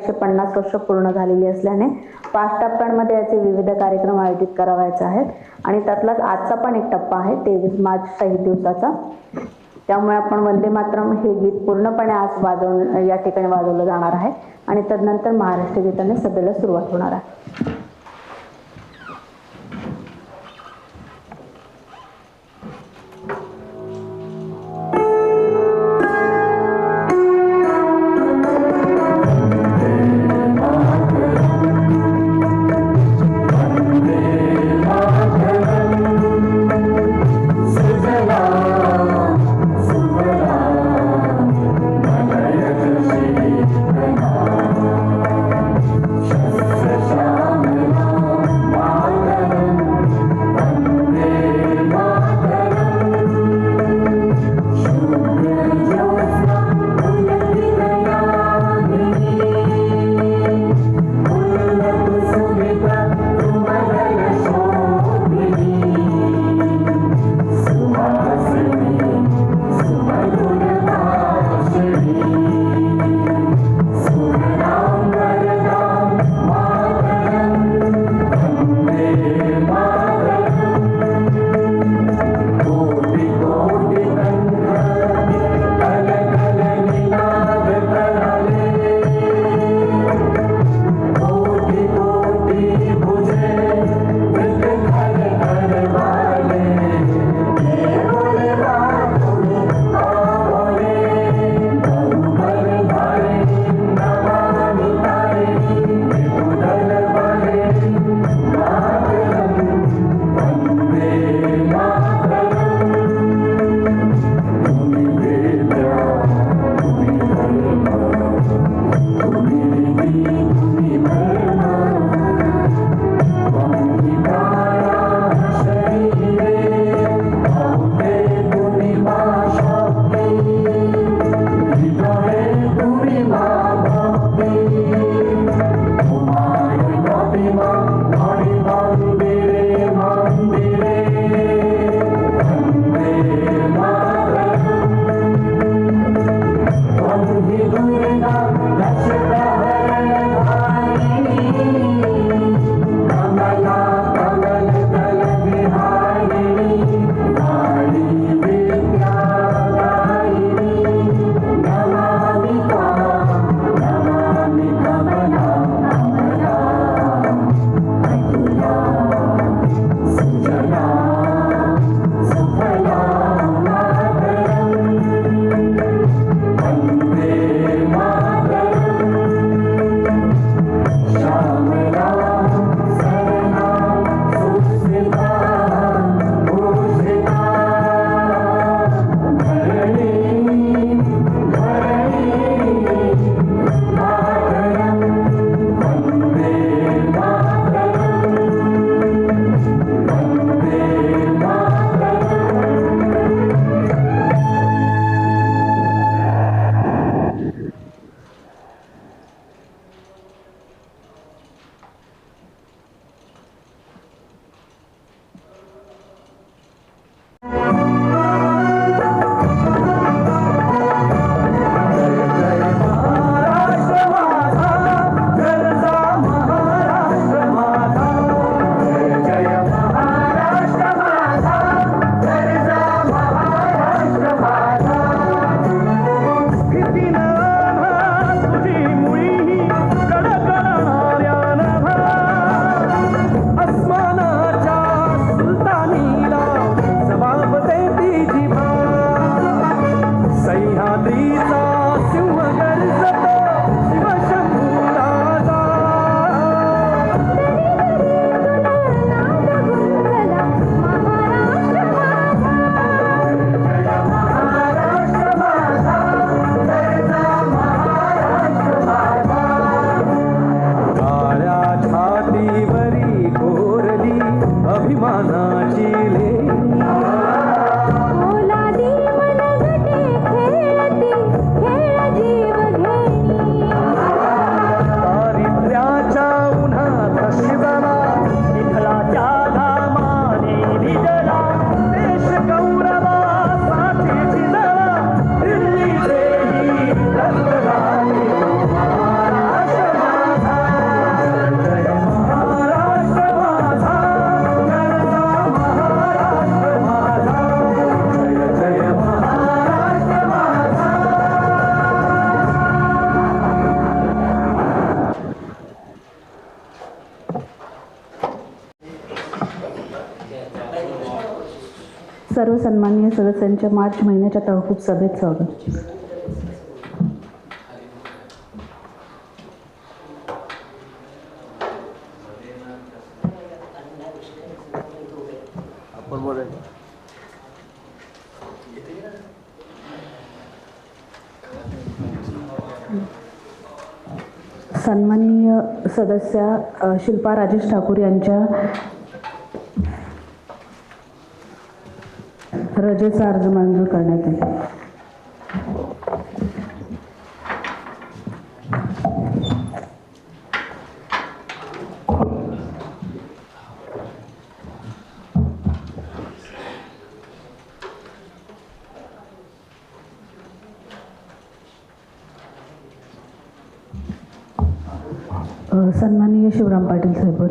150 वर्ष पूर्ण झालेली असल्याने 5 टप्प्यांमध्ये याचे विविध कार्यक्रम आयोजित करावायचे आहेत आणि त्यातलाच आजचा पण एक टप्पा आहे 23 मार्च शहीद दिवसाचा. त्यामुळे आपण वंदे मातरम हे गीत पूर्णपणे आज या ठिकाणी वाजवलं जाणार आहे आणि तदनंतर महाराष्ट्र गीताने सभेला सुरुवात होणार आहे. Shastra सर्व सन्माननीय सदस्यांच्या मार्च महिन्याच्या तहकूब सभेत स्वागत. सन्माननीय सदस्या शिल्पा राजेश ठाकूर यांच्या रजेचा अर्ज मंजूर करण्यात आला. सन्माननीय शिवराम पाटील साहेब.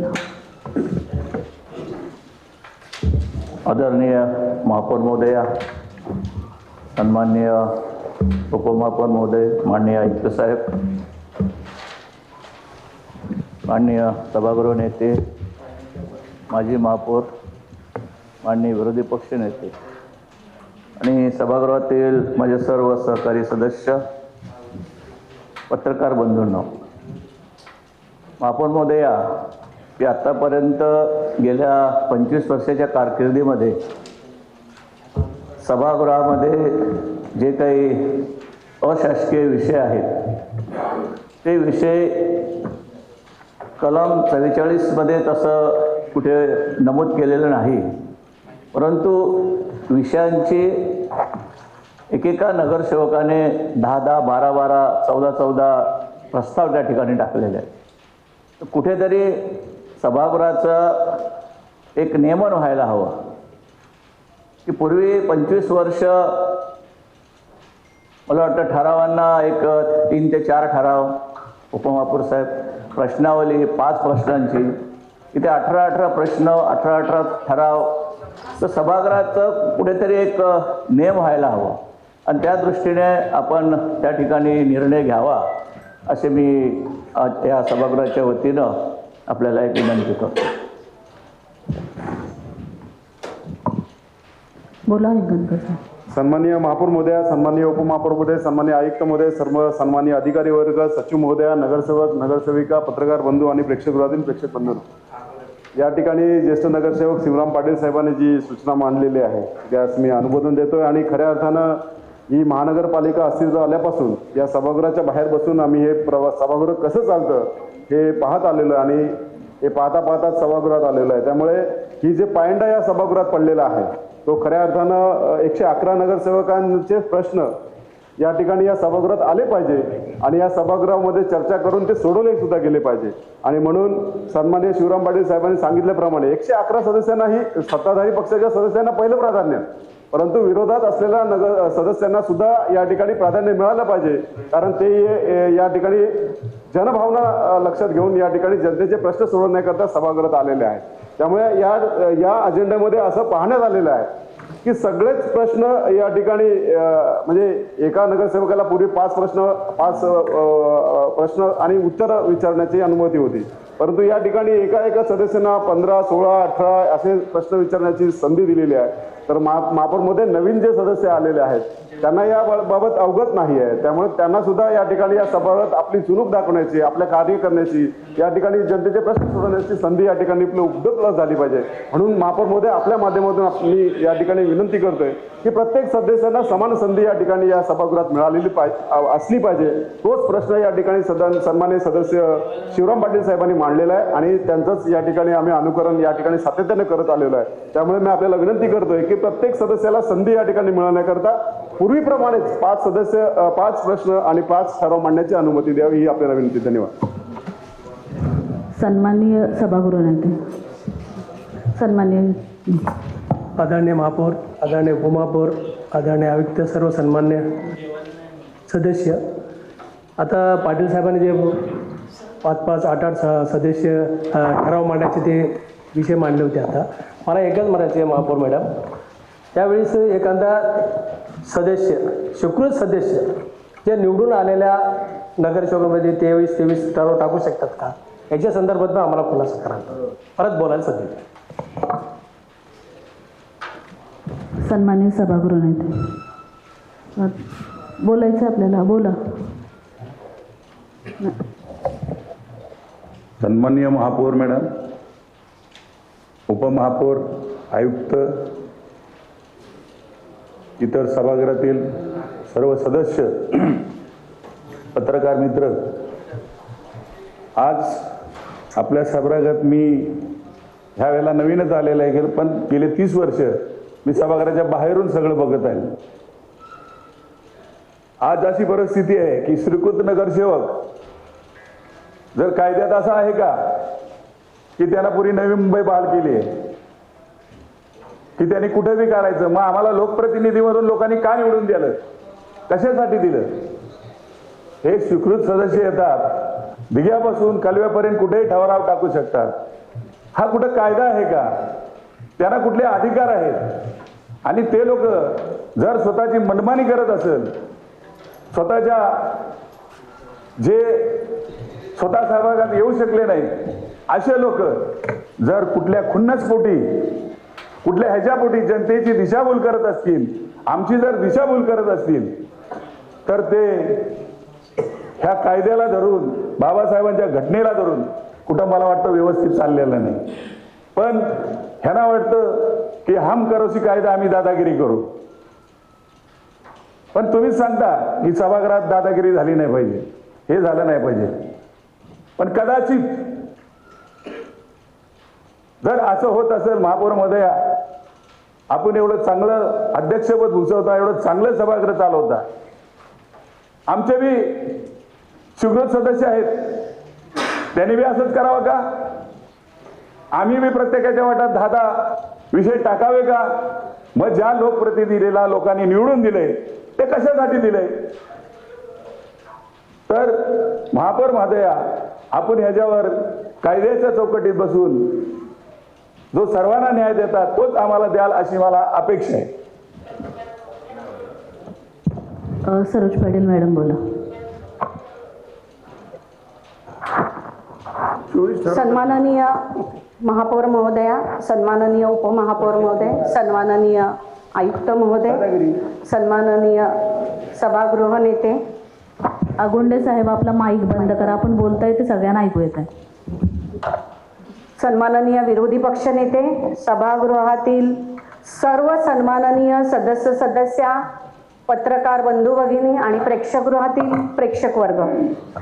आदरणीय महापौर महोदया, सन्माननीय उपमहापौर महोदय, माननीय आयुक्त साहेब, माननीय सभागृह नेते, माजी महापौर, माननीय विरोधी पक्ष नेते आणि सभागृहातील माझे सर्व सहकारी सदस्य, पत्रकार बंधूंनो, महापौर महोदया, की आत्तापर्यंत गेल्या 25 वर्षाच्या कारकिर्दीमध्ये सभागृहामध्ये जे काही अशासकीय विषय आहेत ते विषय कलम 44मध्ये तसं कुठे नमूद केलेलं नाही, परंतु विषयांची एकेका नगरसेवकाने 10-10, 12-12, 14-14 प्रस्ताव त्या ठिकाणी टाकलेले आहेत. कुठेतरी सभागृहाचं एक नियमन व्हायला हवं की पूर्वी 25 वर्ष मला वाटतं ठरावांना एक 3 ते 4 ठराव, उपमहापौर साहेब, प्रश्नावली 5 प्रश्नांची, इथे 18-18 प्रश्न, 18-18 ठराव. तर सभागृहाचं कुठेतरी एक नियम व्हायला हवं आणि त्या दृष्टीने आपण त्या ठिकाणी निर्णय घ्यावा असे मी या सभागृहाच्या वतीनं आपल्याला एक विनंती करतो. बोला. सन्माननीय महापौर महोदया, सन्माननीय उपमहापौर महोदय, सन्माननीय आयुक्त महोदय, सर्व सन्माननीय अधिकारी वर्ग, सचिव महोदया, नगरसेवक, नगरसेविका, पत्रकार बंधू आणि प्रेक्षकगृहातील प्रेक्षक बंधू, या ठिकाणी ज्येष्ठ नगरसेवक शिवराम पाटील साहेबांनी जी सूचना मांडलेली आहे त्यास मी अनुमोदन देतोय. आणि खऱ्या अर्थानं ही महानगरपालिका अस्तित्वात आल्यापासून या सभागृहाच्या बाहेर बसून आम्ही हे सभागृह कसं चालतं हे पाहत आलेलो आणि हे पाहता पाहताच सभागृहात आलेलं आहे. त्यामुळे ही जे पायंडा या सभागृहात पडलेला आहे तो खऱ्या अर्थानं 111 नगरसेवकांचे प्रश्न या ठिकाणी या सभागृहात आले पाहिजे आणि या सभागृहामध्ये चर्चा करून ते सोडवले सुद्धा गेले पाहिजे. आणि म्हणून सन्माननीय शिवराम पाटील साहेबांनी सांगितल्याप्रमाणे 111 सदस्यांनाही, सत्ताधारी पक्षाच्या सदस्यांना पहिलं प्राधान्य, परंतु विरोधात असलेल्या सदस्यांना सुद्धा या ठिकाणी प्राधान्य मिळालं पाहिजे, कारण ते या ठिकाणी जनभावना लक्षात घेऊन या ठिकाणी जनतेचे प्रश्न सोडवण्याकरता सभागृहात आलेले आहेत. त्यामुळे या अजेंड्यामध्ये असं पाहण्यात आलेलं आहे की सगळेच प्रश्न या ठिकाणी म्हणजे एका नगरसेवकाला पूर्वी 5 प्रश्न आणि उत्तर विचारण्याची अनुमती होती, परंतु या ठिकाणी एका सदस्यांना 15, 16, 18 असे प्रश्न विचारण्याची संधी दिलेली आहे. तर महापौरमध्ये नवीन जे सदस्य आलेले आहेत त्यांना या बाबत अवगत नाही आहे, त्यामुळे त्यांना सुद्धा या ठिकाणी या सभागृहात आपली चुणूक दाखवण्याची, आपल्या कार्य करण्याची, या ठिकाणी जनतेचे प्रश्न सोडवण्याची संधी या ठिकाणी उपलब्ध झाली पाहिजे. म्हणून महापौरमध्ये आपल्या माध्यमातून मी या ठिकाणी विनंती करतोय की प्रत्येक सदस्यांना समान संधी या ठिकाणी या सभागृहात मिळालेली असली पाहिजे. तोच प्रश्न या ठिकाणी सन्माननीय सदस्य शिवराम पाटील साहेबांनी मांडलेला आहे आणि त्यांचंच या ठिकाणी आम्ही अनुकरण या ठिकाणी सातत्याने करत आलेलो आहे. त्यामुळे मी आपल्याला विनंती करतोय की प्रत्येक सदस्याला संधी या ठिकाणी मिळवण्याकरता पूर्वीप्रमाणेच 5 प्रश्न आणि 5 ठराव मांडण्याची अनुमती द्यावी ही आपल्याला विनंती. धन्यवाद. सन्माननीय सभागृह नेते, सन्माननीय आदरणीय महापौर, आदरणीय उपमहापौर, आदरणीय आयुक्त, सर्व सन्मान्य सदस्य, आता पाटील साहेबांनी जे 5-5, 8-8 सदस्य ठराव मांडण्याचे ते विषय मांडले होते. आता मला एकच म्हणायचं आहे महापौर मॅडम, त्यावेळेस एखादा सदस्य, स्वीकृत सदस्य जे निवडून आलेल्या नगरसेवकामध्ये 23-23 ठराव टाकू शकतात का, याच्या संदर्भात आम्हाला खुलासा करा. परत बोलायला संधी. सन्माननीय सभागृह नेते, बोलायचं आपल्याला, बोला. सन्माननीय महापौर मॅडम, उपमहापौर, आयुक्त, इतर सभागृहातील सर्व सदस्य, पत्रकार मित्र, आज आपल्या सभागृहात मी ह्या वेळेला नवीनच आलेला आहे, पण गेले 30 वर्ष मी सभागृहाच्या बाहेरून सगळं बघत आहे. आज अशी परिस्थिती आहे की श्रीकृत नगरसेवक जर कायद्यात असं आहे का की त्यांना पुरी नवी मुंबई बहाल केली आहे की त्यांनी कुठे बी करायचं, मग आम्हाला लोकप्रतिनिधीमधून लोकांनी का निवडून दिलं, कशासाठी दिलं? हे स्वीकृत सदस्य येतात, दिघ्यापासून कालव्यापर्यंत कुठेही ठराव टाकू शकतात. हा कुठं कायदा आहे का? त्यांना कुठले अधिकार आहेत? आणि ते लोक जर स्वतःची मनमानी करत असेल, स्वतःच्या जे स्वतः सहभागात येऊ शकले नाहीत असे लोक जर कुठल्या खुन्नसपोटी, कुठल्या ह्याच्यापोटी जनतेची दिशाभूल करत असतील, आमची जर दिशाभूल करत असतील, तर ते ह्या कायद्याला धरून, बाबासाहेबांच्या घटनेला धरून कुठं मला वाटतं व्यवस्थित चाललेलं नाही. पण ह्यांना वाटतं की हम करोशी कायदा आम्ही दादागिरी करू. पण तुम्हीच सांगता की सभागृहात दादागिरी झाली नाही पाहिजे, हे झालं नाही पाहिजे. पण कदाचित जर असं होत असेल, महापौर महोदया, आपण एवढं चांगलं अध्यक्षपद भूषवता, एवढं चांगलं सभागृह चालवता, आमचे बी स्वीकृत सदस्य आहेत, त्यांनी बी असंच करावं का? आम्ही बी प्रत्येकाच्या वाटात 10 विषय टाकावे का? मग ज्या लोकप्रतिनिधीला लोकांनी निवडून दिले ते कशासाठी दिले? तर महापौर महोदया, आपण ह्याच्यावर कायद्याच्या चौकटीत बसून जो सर्वांना न्याय देतात तोच आम्हाला द्याल अशी मला अपेक्षा आहे. सरोज पाटील मॅडम, बोला. सन्माननीय महापौर महोदया, सन्माननीय उपमहापौर महोदय, सन्माननीय आयुक्त महोदय, सन्माननीय सभागृह नेते. अगोंडे साहेब, आपला माईक बंद करा, आपण बोलताय ते सगळ्यांना ऐकू येत आहे. सन्माननीय विरोधी पक्षनेते, सभागृहातील सर्व सन्माननीय सदस्या, पत्रकार बंधू भगिनी आणि प्रेक्षकगृहातील प्रेक्षक वर्ग.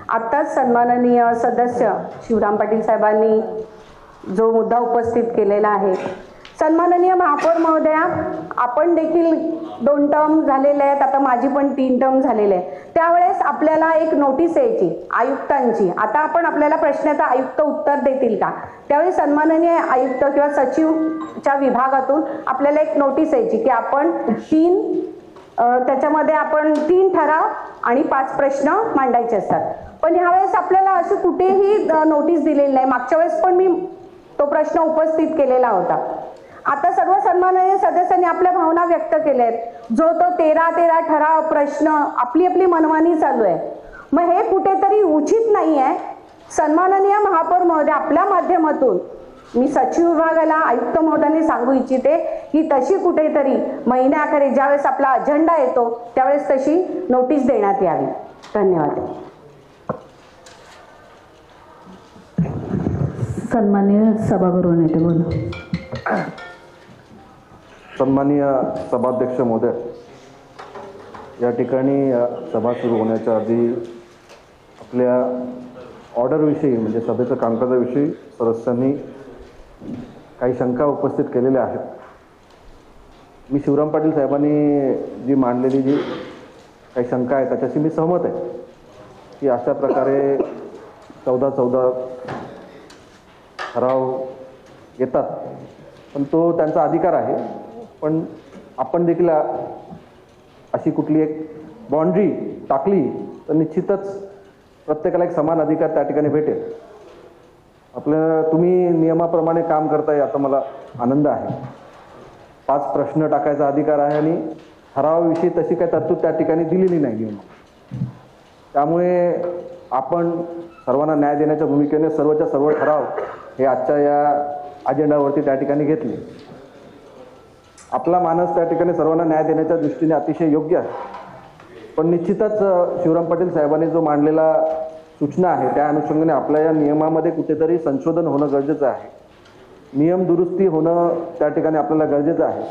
आत्ताच सन्माननीय सदस्य शिवराम पाटील साहेबांनी जो मुद्दा उपस्थित केलेला आहे, सन्माननीय महापौर महोदया, आपण देखील 2 टर्म झालेले आहेत, आता माझी पण 3 टर्म झालेले आहे. त्यावेळेस आपल्याला एक नोटीस यायची आयुक्तांची. आता आपण आपल्याला प्रश्नाचं आयुक्त उत्तर देतील का, त्यावेळी सन्माननीय आयुक्त किंवा सचिवच्या विभागातून आपल्याला एक नोटीस यायची की आपण त्याच्यामध्ये आपण 3 ठराव आणि 5 प्रश्न मांडायचे असतात. पण ह्यावेळेस आपल्याला अशी कुठेही नोटीस दिलेली नाही. मागच्या वेळेस पण मी तो प्रश्न उपस्थित केलेला होता. आता सर्व सन्माननीय सदस्यांनी आपल्या भावना व्यक्त केल्या आहेत. जो तो 13 ठराव, प्रश्न, आपली मनमानी चालू आहे. मग हे कुठेतरी उचित नाही आहे. सन्माननीय महापौर महोदय, आपल्या माध्यमातून मी सचिव विभागाला, आयुक्त महोदयांनी सांगू इच्छिते की तशी कुठेतरी महिन्याअखेर ज्यावेळेस आपला अजेंडा येतो त्यावेळेस तशी नोटीस देण्यात यावी. धन्यवाद. सन्माननीय सभागृह नेते, बोला. सन्माननीय सभाध्यक्ष महोदय, या ठिकाणी सभा सुरू होण्याच्या आधी आपल्या ऑर्डरविषयी, म्हणजे सभेचं कामकाजाविषयी सदस्यांनी काही शंका उपस्थित केलेल्या आहेत. मी शिवराम पाटील साहेबांनी जी मांडलेली जी काही शंका आहे त्याच्याशी मी सहमत आहे की अशा प्रकारे 14 ठराव येतात, पण तो त्यांचा अधिकार आहे. पण आपण देखील अशी कुठली एक बाउंड्री टाकली तर निश्चितच प्रत्येकाला एक समान अधिकार त्या ठिकाणी भेटेल. तुम्ही नियमाप्रमाणे काम करताय याचा मला आनंद आहे. 5 प्रश्न टाकायचा अधिकार आहे आणि ठरावाविषयी तशी काही तरतूद त्या ठिकाणी दिलेली नाही नियमात. त्यामुळे आपण सर्वांना न्याय देण्याच्या भूमिकेने सर्वच्या सर्व ठराव हे आजच्या या अजेंडावरती त्या ठिकाणी घेतले. आपला मानस त्या ठिकाणी सर्वांना न्याय देण्याच्या दृष्टीने अतिशय योग्य आहे. पण निश्चितच शिवराम पाटील साहेबांनी जो मांडलेला सूचना आहे त्या अनुषंगाने आपल्या या नियमामध्ये कुठेतरी संशोधन होणं गरजेचं आहे. नियम दुरुस्ती होणं त्या ठिकाणी आपल्याला गरजेचं आहे.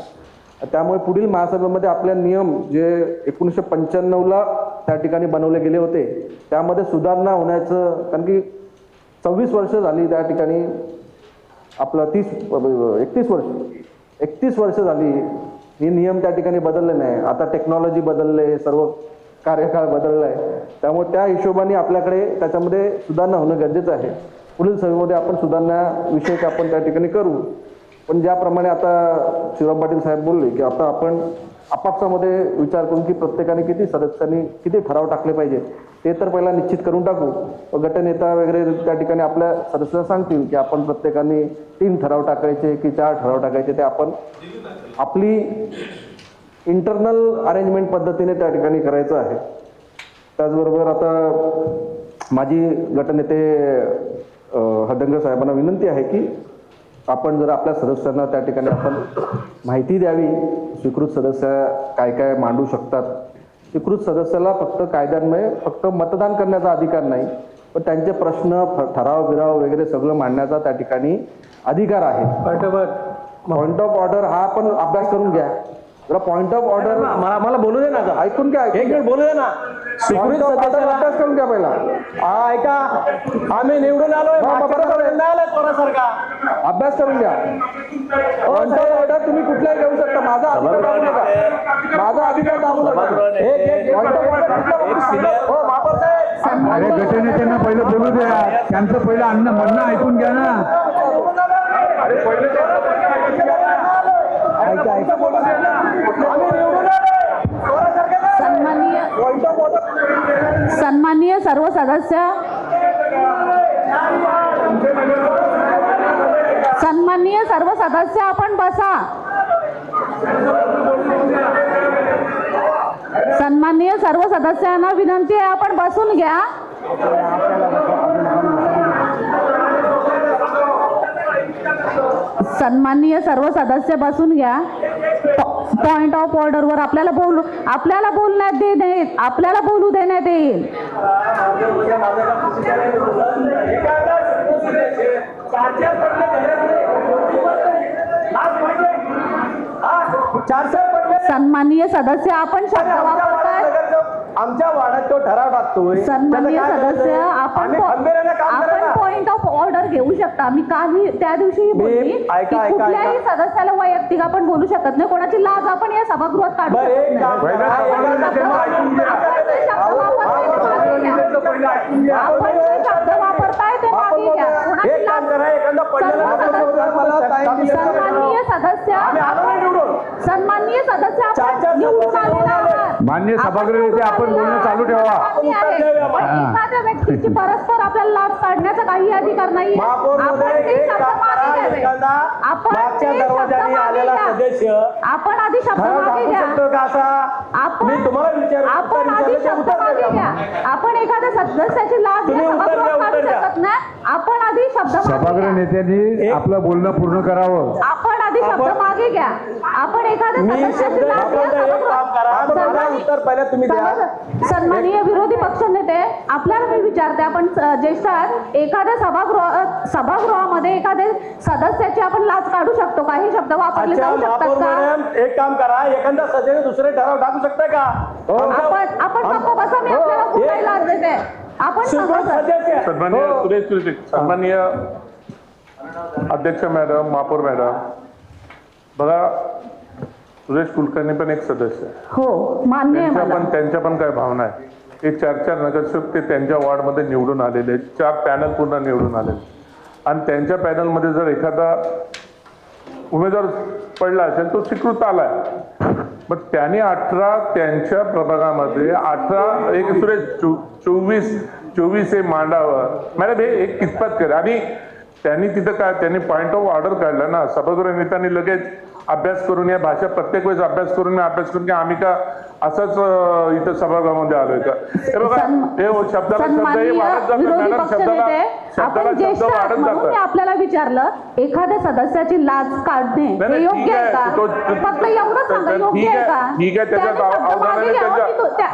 त्यामुळे पुढील महासभेमध्ये आपले नियम जे 1995ला त्या ठिकाणी बनवले गेले होते त्यामध्ये सुधारणा होण्याचं, कारण की 26 वर्ष झाली त्या ठिकाणी, आपलं 31 वर्ष झाली हे नियम त्या ठिकाणी बदलले नाही. आता टेक्नॉलॉजी बदलले, सर्व कार्यकाळ बदलला आहे. त्यामुळे त्या हिशोबाने आपल्याकडे त्याच्यामध्ये सुधारणा होणं गरजेचं आहे. पुढील सभेमध्ये आपण सुधारणा विषयक आपण त्या ठिकाणी करू. पण ज्याप्रमाणे आता शिवराम पाटील साहेब बोलले की आता आपण आपापसामध्ये विचार करून की प्रत्येकाने किती सदस्यांनी किती ठराव टाकले पाहिजे ते तर पहिला निश्चित करून टाकू. गटनेता वगैरे त्या ठिकाणी आपल्या सदस्यांना सांगतील की आपण प्रत्येकाने 3 ठराव टाकायचे की 4 ठराव टाकायचे, ते आपण आपली इंटरनल अरेंजमेंट पद्धतीने त्या ठिकाणी करायचं आहे. त्याचबरोबर आता माझी गटनेते हदंगर साहेबांना विनंती आहे की आपण जर आपल्या सदस्यांना त्या ठिकाणी आपण माहिती द्यावी. स्वीकृत सदस्य काय काय मांडू शकतात. स्वीकृत सदस्याला फक्त कायद्यांमुळे फक्त मतदान करण्याचा अधिकार नाही, पण त्यांचे प्रश्न, ठराव बिराव वगैरे सगळं मांडण्याचा त्या ठिकाणी अधिकार आहे. पॉइंट ऑफ ऑर्डर हा पण अभ्यास करून घ्या. जरा पॉइंट ऑफ ऑर्डर मला बोलू दे ना, ऐकून घ्या. एक मिनिट बोलू दे ना. स्वीकृत सदस्याला अभ्यास करून घ्या पहिला. ऐका, आम्ही निवडून आलोय, अभ्यास करून घ्या. पॉइंट ऑफ ऑर्डर तुम्ही कुठलाही घेऊ शकता. माझा अधिकार दाबू नका. माझा अधिकार दाबू नका. अरे गटनेत्यांना पहिलं बोलू द्या, त्यांचं पहिलं म्हणणं ऐकून घ्या ना. सन्माननीय सर्व सदस्य, सन्माननीय सर्व सदस्य आपण बसा. सन्माननीय सर्व सदस्यांना विनंती आहे आपण बसून घ्या. सन्माननीय सर्व सदस्य बसून घ्या. पॉइंट ऑफ ऑर्डर वर आपल्याला बोलू देण्यात येईल. सन्माननीय सदस्य आपण शब्द वापरताय. आमच्या वाड्यात तो ठराव टाकतोय. सन्माननीय सदस्य आपण पॉइंट ऑफ ऑर्डर घेऊ शकता. मी काही त्या दिवशी बोलली की कुठल्याही सदस्याला वैयक्तिक आपण बोलू शकत नाही. कोणाची लाज आपण या सभागृहात काढू शकत नाही. आपण जे शब्द वापरताय ते मागे घ्या. सन्माननीय सदस्य आपण निवडून आलेला आहात. मान्य सभागृह नेते आपण बोलणं चालू ठेवा. एखाद्या व्यक्तीची परस्पर आपल्याला लाभ काढण्याचा काही अधिकार नाही. आपण आधी शब्द मागे घ्या. आपण आधी शब्द मागे घ्या. आपण एखाद्या सदस्याची लाभ काढू शकत नाही. आपण आधी शब्द सभागृह नेत्यांनी आपलं बोलणं पूर्ण करावं. आपण आधी शब्द मागे घ्या. आपण एखाद्या सदस्याची लाभ उत्तर पहिल्या तुम्ही द्या. सन्माननीय विरोधी पक्षनेते, आपल्याला मी विचारते, आपण ज्येष्ठ आहात, एखाद्या सभागृहामध्ये एखाद्या सदस्याची आपण लाच काढू शकतो का? हे शब्द वापरले जाऊ शकतात का? एक काम करा, एखाद्या सदस्याने दुसरे ठराव टाकू शकता का? आपण फक्त बसा, मी आपल्याला कुठलाही लाच देते. आपण सन्माननीय सुरेश कुलकर्णी, सन्माननीय अध्यक्ष मॅडम, महापौर मॅडम, बघा सुरेश कुलकर्णी पण एक सदस्य आहे. हो, मान्य आहे मला. त्यांच्या पण काय भावना आहे. एक 4 नगरसेवक ते त्यांच्या वॉर्डमध्ये निवडून आलेले आहेत. 4 पॅनल पूर्ण निवडून आलेले आणि त्यांच्या पॅनलमध्ये जर एखादा उमेदवार पडला असेल तो स्वीकृत आलाय, पण त्याने 18 त्यांच्या प्रभागामध्ये 18 एक सुरेश 24 हे मांडावं. मॅडम हे एक कितपत करा. आणि त्यांनी तिथं काय त्यांनी पॉइंट ऑफ ऑर्डर काढला ना, सभागृह नेत्यांनी लगेच अभ्यास करून या भाषा प्रत्येक वेळेस अभ्यास करून की आम्ही का असंच इथं सभागृहामध्ये आलोय का? हे बघा, हे शब्दाला शब्द हे वाढत जातात मॅडम, शब्दाला शब्द वाढत जातात. आपल्याला विचारलं एखाद्या सदस्याची लाच काढणे हे योग्य आहे का? फक्त एवढंच सांगा, योग्य आहे का? ठीक आहे, त्याच्यात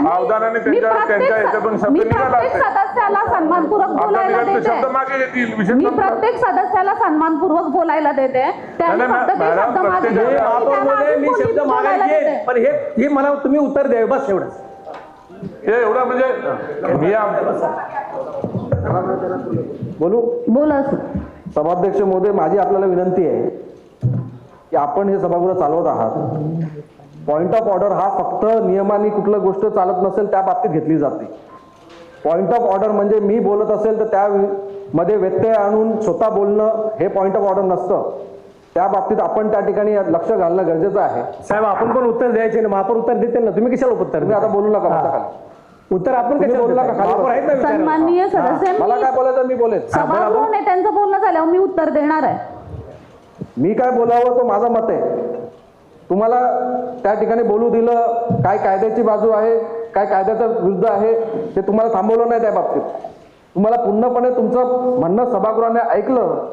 अवधानाने त्यांच्या याच्यातून शब्द निघाला असेल. सदस्याला सन्मानपूर्वक बोलायला देते. शब्द मागे घेतील विषय मी प्रत्येक सदस्याला सन्मानपूर्वक बोलायला देते. त्यांनी फक्त ते शब्द मागे घेतले. मी शब्द मागायचे, पण हे मला तुम्ही उत्तर द्यावे, बस एवढंच. हे एवढं म्हणजे बोला. सभाध्यक्ष महोदय, माझी आपल्याला विनंती आहे की आपण हे सभागृह चालवत आहात. पॉइंट ऑफ ऑर्डर हा फक्त नियमाने कुठलं गोष्ट चालत नसेल त्या बाबतीत घेतली जाते. पॉइंट ऑफ ऑर्डर म्हणजे मी बोलत असेल तर त्यामध्ये व्यत्यय आणून स्वतः बोलणं हे पॉइंट ऑफ ऑर्डर नसतं. त्या बाबतीत आपण त्या ठिकाणी लक्ष घालणं गरजेचं आहे. साहेब, आपण पण उत्तर द्यायचे ना, महापौर उत्तर देते ना, तुम्ही कशाला उत्तर? तुम्ही आता बोलू नका माझ्या खाली. उत्तर आपण तुम्ही बोलू नका खाली. महापौर आहेत ना विचारायला. सन्माननीय सदस्य, मला काय बोलायचं मी बोलेन. सभागृह नेत्यांचं बोलणं झाल्यावर मी उत्तर देणार आहे. मी काय बोलावं तो माझं मत आहे. तुम्हाला त्या ठिकाणी बोलू दिलं, काय कायद्याची बाजू आहे, काय कायद्याच्या विरुद्ध आहे ते तुम्हाला थांबवलं नाही. त्या बाबतीत तुम्हाला पूर्णपणे तुमचं म्हणणं सभागृहाने ऐकलं,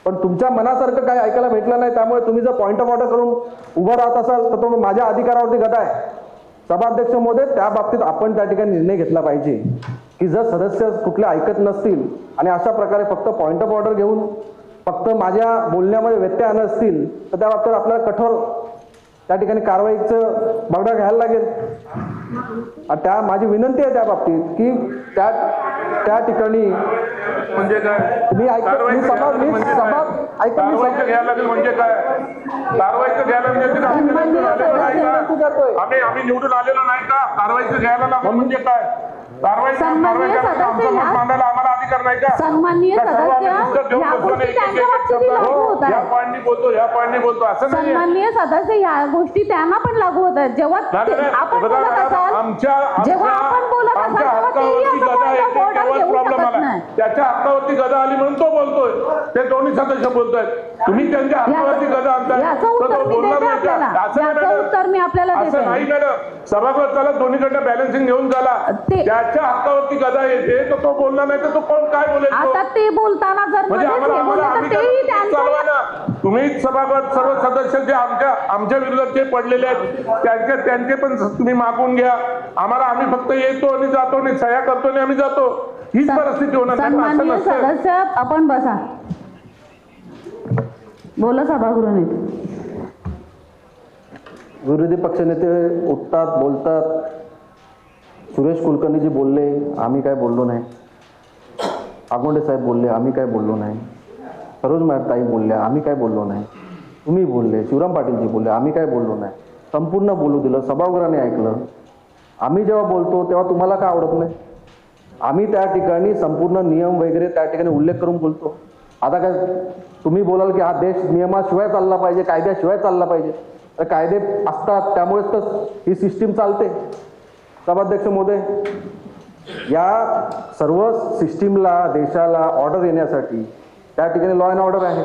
पण तुमच्या मनासारखं काही ऐकायला भेटलं नाही. त्यामुळे तुम्ही जर पॉइंट ऑफ ऑर्डर करून उभं राहत असाल तर तो माझ्या अधिकारावरती गदा आहे. सभाध्यक्ष महोदय, त्या बाबतीत आपण त्या ठिकाणी निर्णय घेतला पाहिजे की जर सदस्य कुठले ऐकत नसतील आणि अशा प्रकारे फक्त पॉइंट ऑफ ऑर्डर घेऊन फक्त माझ्या बोलण्यामध्ये व्यत्यय आणत असतील तर त्या बाबतीत आपल्याला कठोर त्या ठिकाणी कारवाईचं बगडा घ्यायला लागेल. त्या माझी विनंती आहे त्या बाबतीत की त्या ठिकाणी म्हणजे काय मी कारवाईचं घ्यायला लागेल म्हणजे काय? कारवाईचं घ्यायला म्हणजे आम्ही निवडून आलेलो नाही का? कारवाईचं घ्यायला लागेल म्हणजे काय? कारवाई मांडायला आम्हाला अधिकार नाही का? सन्माननीय सदस्य, या पॉईंटनी बोलतो, या पॉईंटनी बोलतो असं नाही. सन्माननीय सदस्य, या गोष्टी त्यांना पण लागू होत आहेत. जेव्हा आपण बोलत असाल, जेव्हा आपण बोलत असाल तेव्हा तेही असं point of order घेऊ शकत नाही. त्याच्या हक्कावरती गदा आली म्हणून तो बोलतोय. ते दोन्ही सदस्य बोलतायत. तुम्ही त्यांच्या हक्कावरती गदा आणताय. याचं उत्तर मी देते आपल्याला. याचं उत्तर मी आपल्याला असं देते. नाही मॅडम, सभागृह चालत दोन्हीकडनं बॅलन्सिंग घेऊन झाला. त्याच्या हक्कावरती गदा येते तर तो बोलला नाही तर तो कोण काय बोलेल? आता ते बोलताना जर म्हणजे तेही तुम्ही सभागृहात सर्व सदस्य जे आमच्या विरोधात जे पडलेले आहेत त्यांचे पण तुम्ही मागून घ्या. आम्ही फक्त येतो आणि जातो आणि सह्या करतो आणि आम्ही जातो, हीच परिस्थिती होणार. सन्माननीय सदस्य, आपण बसा. बोला सभागृह नेते. विरोधी पक्षनेते उठतात, बोलतात. सुरेश कुलकर्णी जी बोलले, आम्ही काय बोललो नाही. आगोंडे साहेब बोलले, आम्ही काय बोललो नाही. सरोज ताई बोलल्या, आम्ही काय बोललो नाही. तुम्ही बोलले, शिवराम पाटीलजी बोलले, आम्ही काय बोललो नाही. संपूर्ण बोलू दिलं, सभागृहाने ऐकलं. आम्ही जेव्हा बोलतो तेव्हा तुम्हाला काय आवडत नाही? आम्ही त्या ठिकाणी संपूर्ण नियम वगैरे त्या ठिकाणी उल्लेख करून बोलतो. आता काय तुम्ही बोलाल की हा देश नियमाशिवाय चालला पाहिजे, कायद्याशिवाय चालला पाहिजे. तर कायदे असतात, त्यामुळेच तर ही सिस्टीम चालते. सभाध्यक्ष महोदय, या सर्व सिस्टीमला, देशाला ऑर्डर येण्यासाठी त्या ठिकाणी लॉ अँड ऑर्डर आहे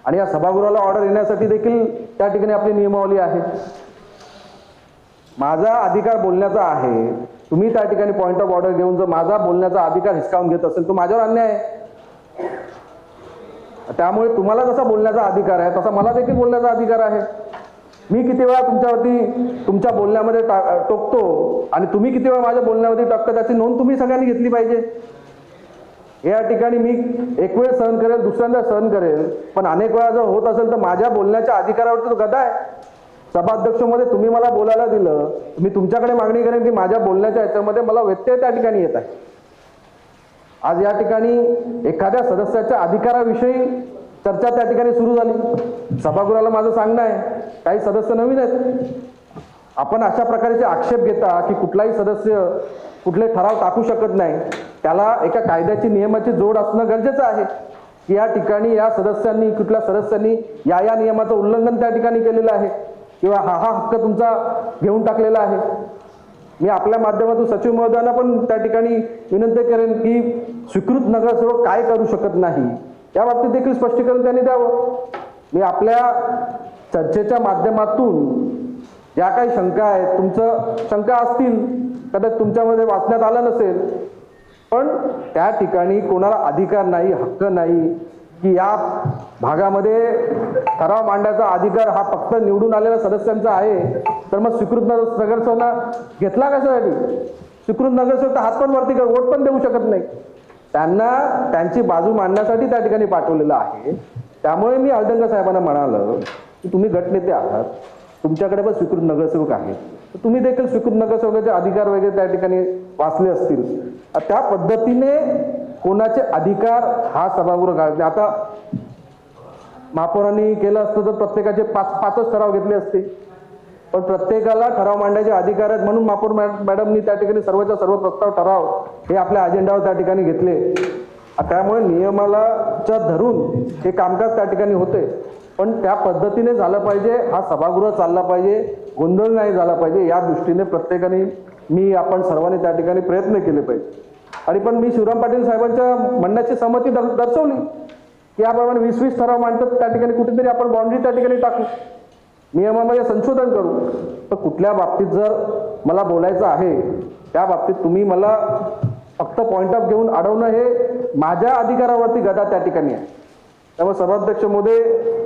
आणि या सभागृहाला ऑर्डर येण्यासाठी देखील त्या ठिकाणी आपली नियमावली आहे. माझा अधिकार बोलण्याचा आहे. तुम्ही त्या ठिकाणी पॉइंट ऑफ ऑर्डर घेऊन जर माझा बोलण्याचा अधिकार हिसकावून घेत असेल तर माझ्यावर अन्याय आहे. त्यामुळे तुम्हाला जसा बोलण्याचा अधिकार आहे तसा मला देखील बोलण्याचा अधिकार आहे. मी किती वेळा तुमच्यावरती तुमच्या बोलण्यामध्ये टोकतो आणि तुम्ही किती वेळा माझ्या बोलण्यावरती टाकता त्याची नोंद तुम्ही सगळ्यांनी घेतली पाहिजे. या ठिकाणी मी एक वेळ सहन करेल, दुसऱ्यांदा सहन करेल, पण अनेक वेळा जर होत असेल तर माझ्या बोलण्याच्या अधिकारावरती तो गदा आहे. सभाध्यक्षमध्ये तुम्ही मला बोलायला दिलं, मी तुमच्याकडे मागणी करेन की माझ्या बोलण्याच्या याच्यामध्ये मला व्यत्यय त्या ठिकाणी येत आहे. आज या ठिकाणी एखाद्या सदस्याच्या अधिकाराविषयी चर्चा त्या ठिकाणी सुरू झाली. सभागृहाला माझं सांगणं आहे, काही सदस्य नवीन आहेत. आपण अशा प्रकारचे आक्षेप घेता की कुठलाही सदस्य कुठले ठराव टाकू शकत नाही. त्याला एका कायद्याची नियमाची जोड असणं गरजेचं आहे की या ठिकाणी या सदस्यांनी, कुठल्या सदस्यांनी या नियमाचं उल्लंघन त्या ठिकाणी केलेलं आहे किंवा हा हक्क तुमचा घेऊन टाकलेला आहे. मी आपल्या माध्यमातून सचिव महोदयांना पण त्या ठिकाणी विनंती करेन की स्वीकृत नगरसेवक काय करू शकत नाही या बाबतीत देखील स्पष्टीकरण त्यांनी द्यावं. मी आपल्या चर्चेच्या माध्यमातून ज्या काही शंका आहेत, तुमचं शंका असतील, कदाचित तुमच्यामध्ये वाचण्यात आलं नसेल, पण त्या ठिकाणी कोणाला अधिकार नाही, हक्क नाही की या भागामध्ये ठराव मांडण्याचा अधिकार हा फक्त निवडून आलेल्या सदस्यांचा आहे, तर मग स्वीकृत नगरसेवकांना घेतला कशासाठी? स्वीकृत नगरसेवक तर हात पण वरती कर, वोट पण देऊ शकत नाही. त्यांना त्यांची बाजू मांडण्यासाठी त्या ठिकाणी पाठवलेलं आहे. त्यामुळे मी अलदंगा साहेबांना म्हणालो की तुम्ही गटनेते आहात, तुमच्याकडे पण स्वीकृत नगरसेवक आहेत, तर तुम्ही देखील स्वीकृत नगरसेवकाचे अधिकार वगैरे त्या ठिकाणी वाचले असतील. त्या पद्धतीने कोणाचे अधिकार हा सभागृह गाळते. आता महापौरांनी केलं असतं तर प्रत्येकाचे 5-5च ठराव घेतले असते, पण प्रत्येकाला ठराव मांडायचे अधिकार आहेत म्हणून महापौर मॅडमनी त्या ठिकाणी सर्वच्या सर्व प्रस्ताव ठराव हे आपल्या अजेंडावर त्या ठिकाणी घेतले. त्यामुळे नियमाला धरून हे कामकाज त्या ठिकाणी होते, पण त्या पद्धतीने झालं पाहिजे, हा सभागृह चालला पाहिजे, गोंधळ नाही झाला पाहिजे, या दृष्टीने प्रत्येकाने आपण सर्वांनी त्या ठिकाणी प्रयत्न केले पाहिजे. आणि पण मी शिवराम पाटील साहेबांच्या म्हणण्याची सहमती दर्शवली की याप्रमाणे 20-20 ठराव मांडतात, त्या ठिकाणी कुठेतरी आपण बाउंड्री त्या ठिकाणी टाकू, नियमामध्ये संशोधन करू. तर कुठल्या बाबतीत जर मला बोलायचं आहे त्या बाबतीत तुम्ही मला फक्त पॉइंट ऑफ घेऊन अडवणं हे माझ्या अधिकारावरती गदा त्या ठिकाणी आहे. त्यामुळे सभाध्यक्ष महोदय,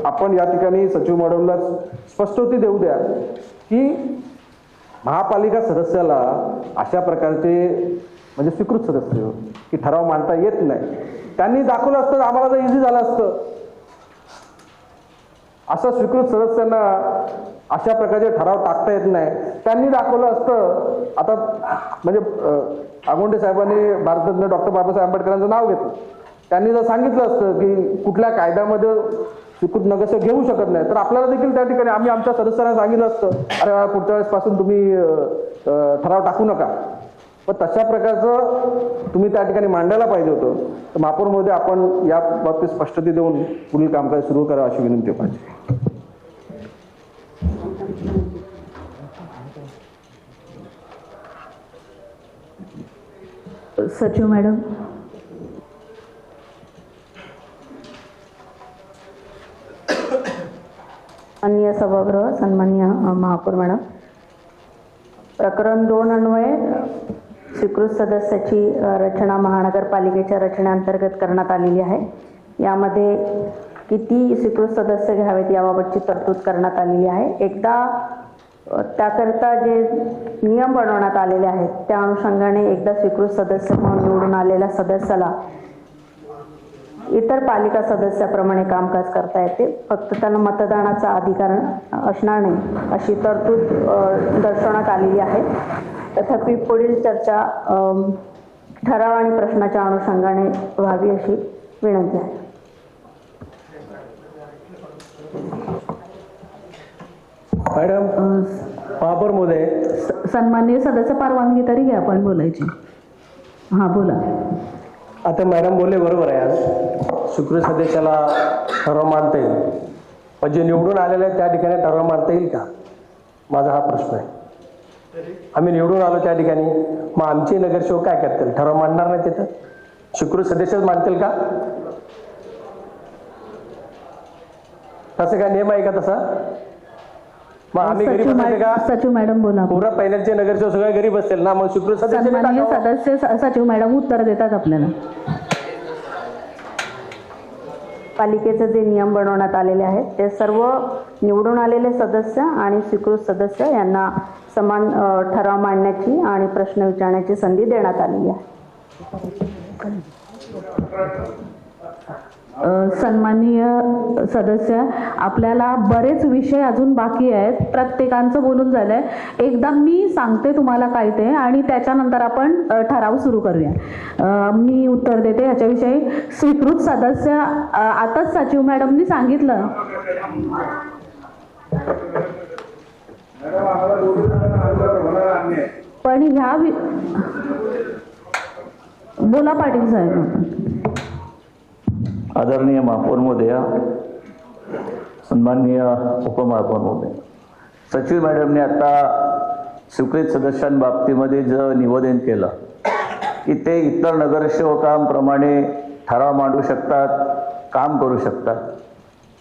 आपण या ठिकाणी सचिव मॅडमला स्पष्टोक्ती देऊ द्या की महापालिका सदस्याला अशा प्रकारचे म्हणजे स्वीकृत सदस्य की ठराव मांडता येत नाही, त्यांनी दाखवलं असतं आम्हाला तर इझी झालं असतं. असं स्वीकृत सदस्यांना अशा प्रकारचे ठराव टाकता येत नाही, त्यांनी दाखवलं असतं. आता म्हणजे आगोंडे साहेबांनी भारतरत्न डॉक्टर बाबासाहेब आंबेडकरांचं नाव घेतलं, त्यांनी जर सांगितलं असतं की कुठल्या कायद्यामध्ये स्वीकृत नगरसेवक घेऊ शकत नाही, तर आपल्याला देखील त्या ठिकाणी आम्ही आमच्या सदस्यांना सांगितलं असतं अरे पुढच्या वेळेसपासून तुम्ही ठराव टाकू नका. पण तशा प्रकारचं तुम्ही त्या ठिकाणी मांडायला पाहिजे होतं. तर महापौर महोदय, आपण या बाबतीत स्पष्टता देऊन पुढील कामकाज सुरू करा अशी विनंती पाहिजे. सचिव मॅडम. माननीय सभागृह, सन्माननीय महापौर मॅडम, प्रकरण 2 अन्वये स्वीकृत सदस्याची रचना महानगरपालिकेच्या रचनेअंतर्गत करण्यात आलेली आहे. यामध्ये किती स्वीकृत सदस्य घ्यावेत याबाबतची तरतूद करण्यात आलेली आहे. एकदा त्याकरिता जे नियम बनवण्यात आलेले आहेत त्या अनुषंगाने एकदा स्वीकृत सदस्य म्हणून निवडून आलेल्या सदस्याला इतर पालिका सदस्याप्रमाणे कामकाज करता येते, फक्त त्यांना मतदानाचा अधिकार असणार नाही अशी तरतूद दर्शवण्यात आलेली आहे. तथापि पुढील चर्चा ठराव आणि प्रश्नाच्या अनुषंगाने व्हावी अशी विनंती आहे. मॅडम, महापौर महोदय. सन्माननीय सदस्य, परवानगी तरी घ्या आपण बोलायची. हां, बोला. आता मॅडम बोलले बरोबर आहे. आज स्वीकृत सदस्याला ठराव मांडता येईल, पण जे निवडून आलेले आहेत त्या ठिकाणी ठराव मांडता येईल का, माझा हा प्रश्न आहे. आम्ही निवडून आलो त्या ठिकाणी, मग आमचे नगरसेवक काय करतील? ठराव मांडणार नाही तिथं? स्वीकृत सदस्यच मांडतील का? तसं काय नियम आहे का तसा? मग आम्ही घरी बसते का? सचिव मॅडम बोला. पुरा पहिल्याचे नगरसेवक सगळे घरी बसतील ना, मग स्वीकृत सन्माननीय सदस्य सदस्य सचिव मॅडम उत्तर देतात आपल्याला. पालिकेचे जे नियम बनवण्यात आलेले आहेत ते सर्व निवडून आलेले सदस्य आणि स्वीकृत सदस्य यांना समान ठराव मांडण्याची आणि प्रश्न विचारण्याची संधी देण्यात आलेली आहे. सन्माननीय सदस्य, आपल्याला बरेच विषय अजून बाकी आहेत, प्रत्येकांचं बोलून झालंय. एकदा मी सांगते तुम्हाला काय ते आणि त्याच्यानंतर आपण ठराव सुरू करूया. मी उत्तर देते ह्याच्याविषयी. स्वीकृत सदस्य आताच सचिव मॅडमनी सांगितलं. पण ह्या बोला पाटील साहेब. आदरणीय महापौर महोदया, सन्माननीय उपमहापौर महोदय, सचिव मॅडमने आता स्वीकृत सदस्यांबाबतीमध्ये जे निवेदन केलं की ते इतर नगरसेवकांप्रमाणे ठराव मांडू शकतात, काम करू शकतात,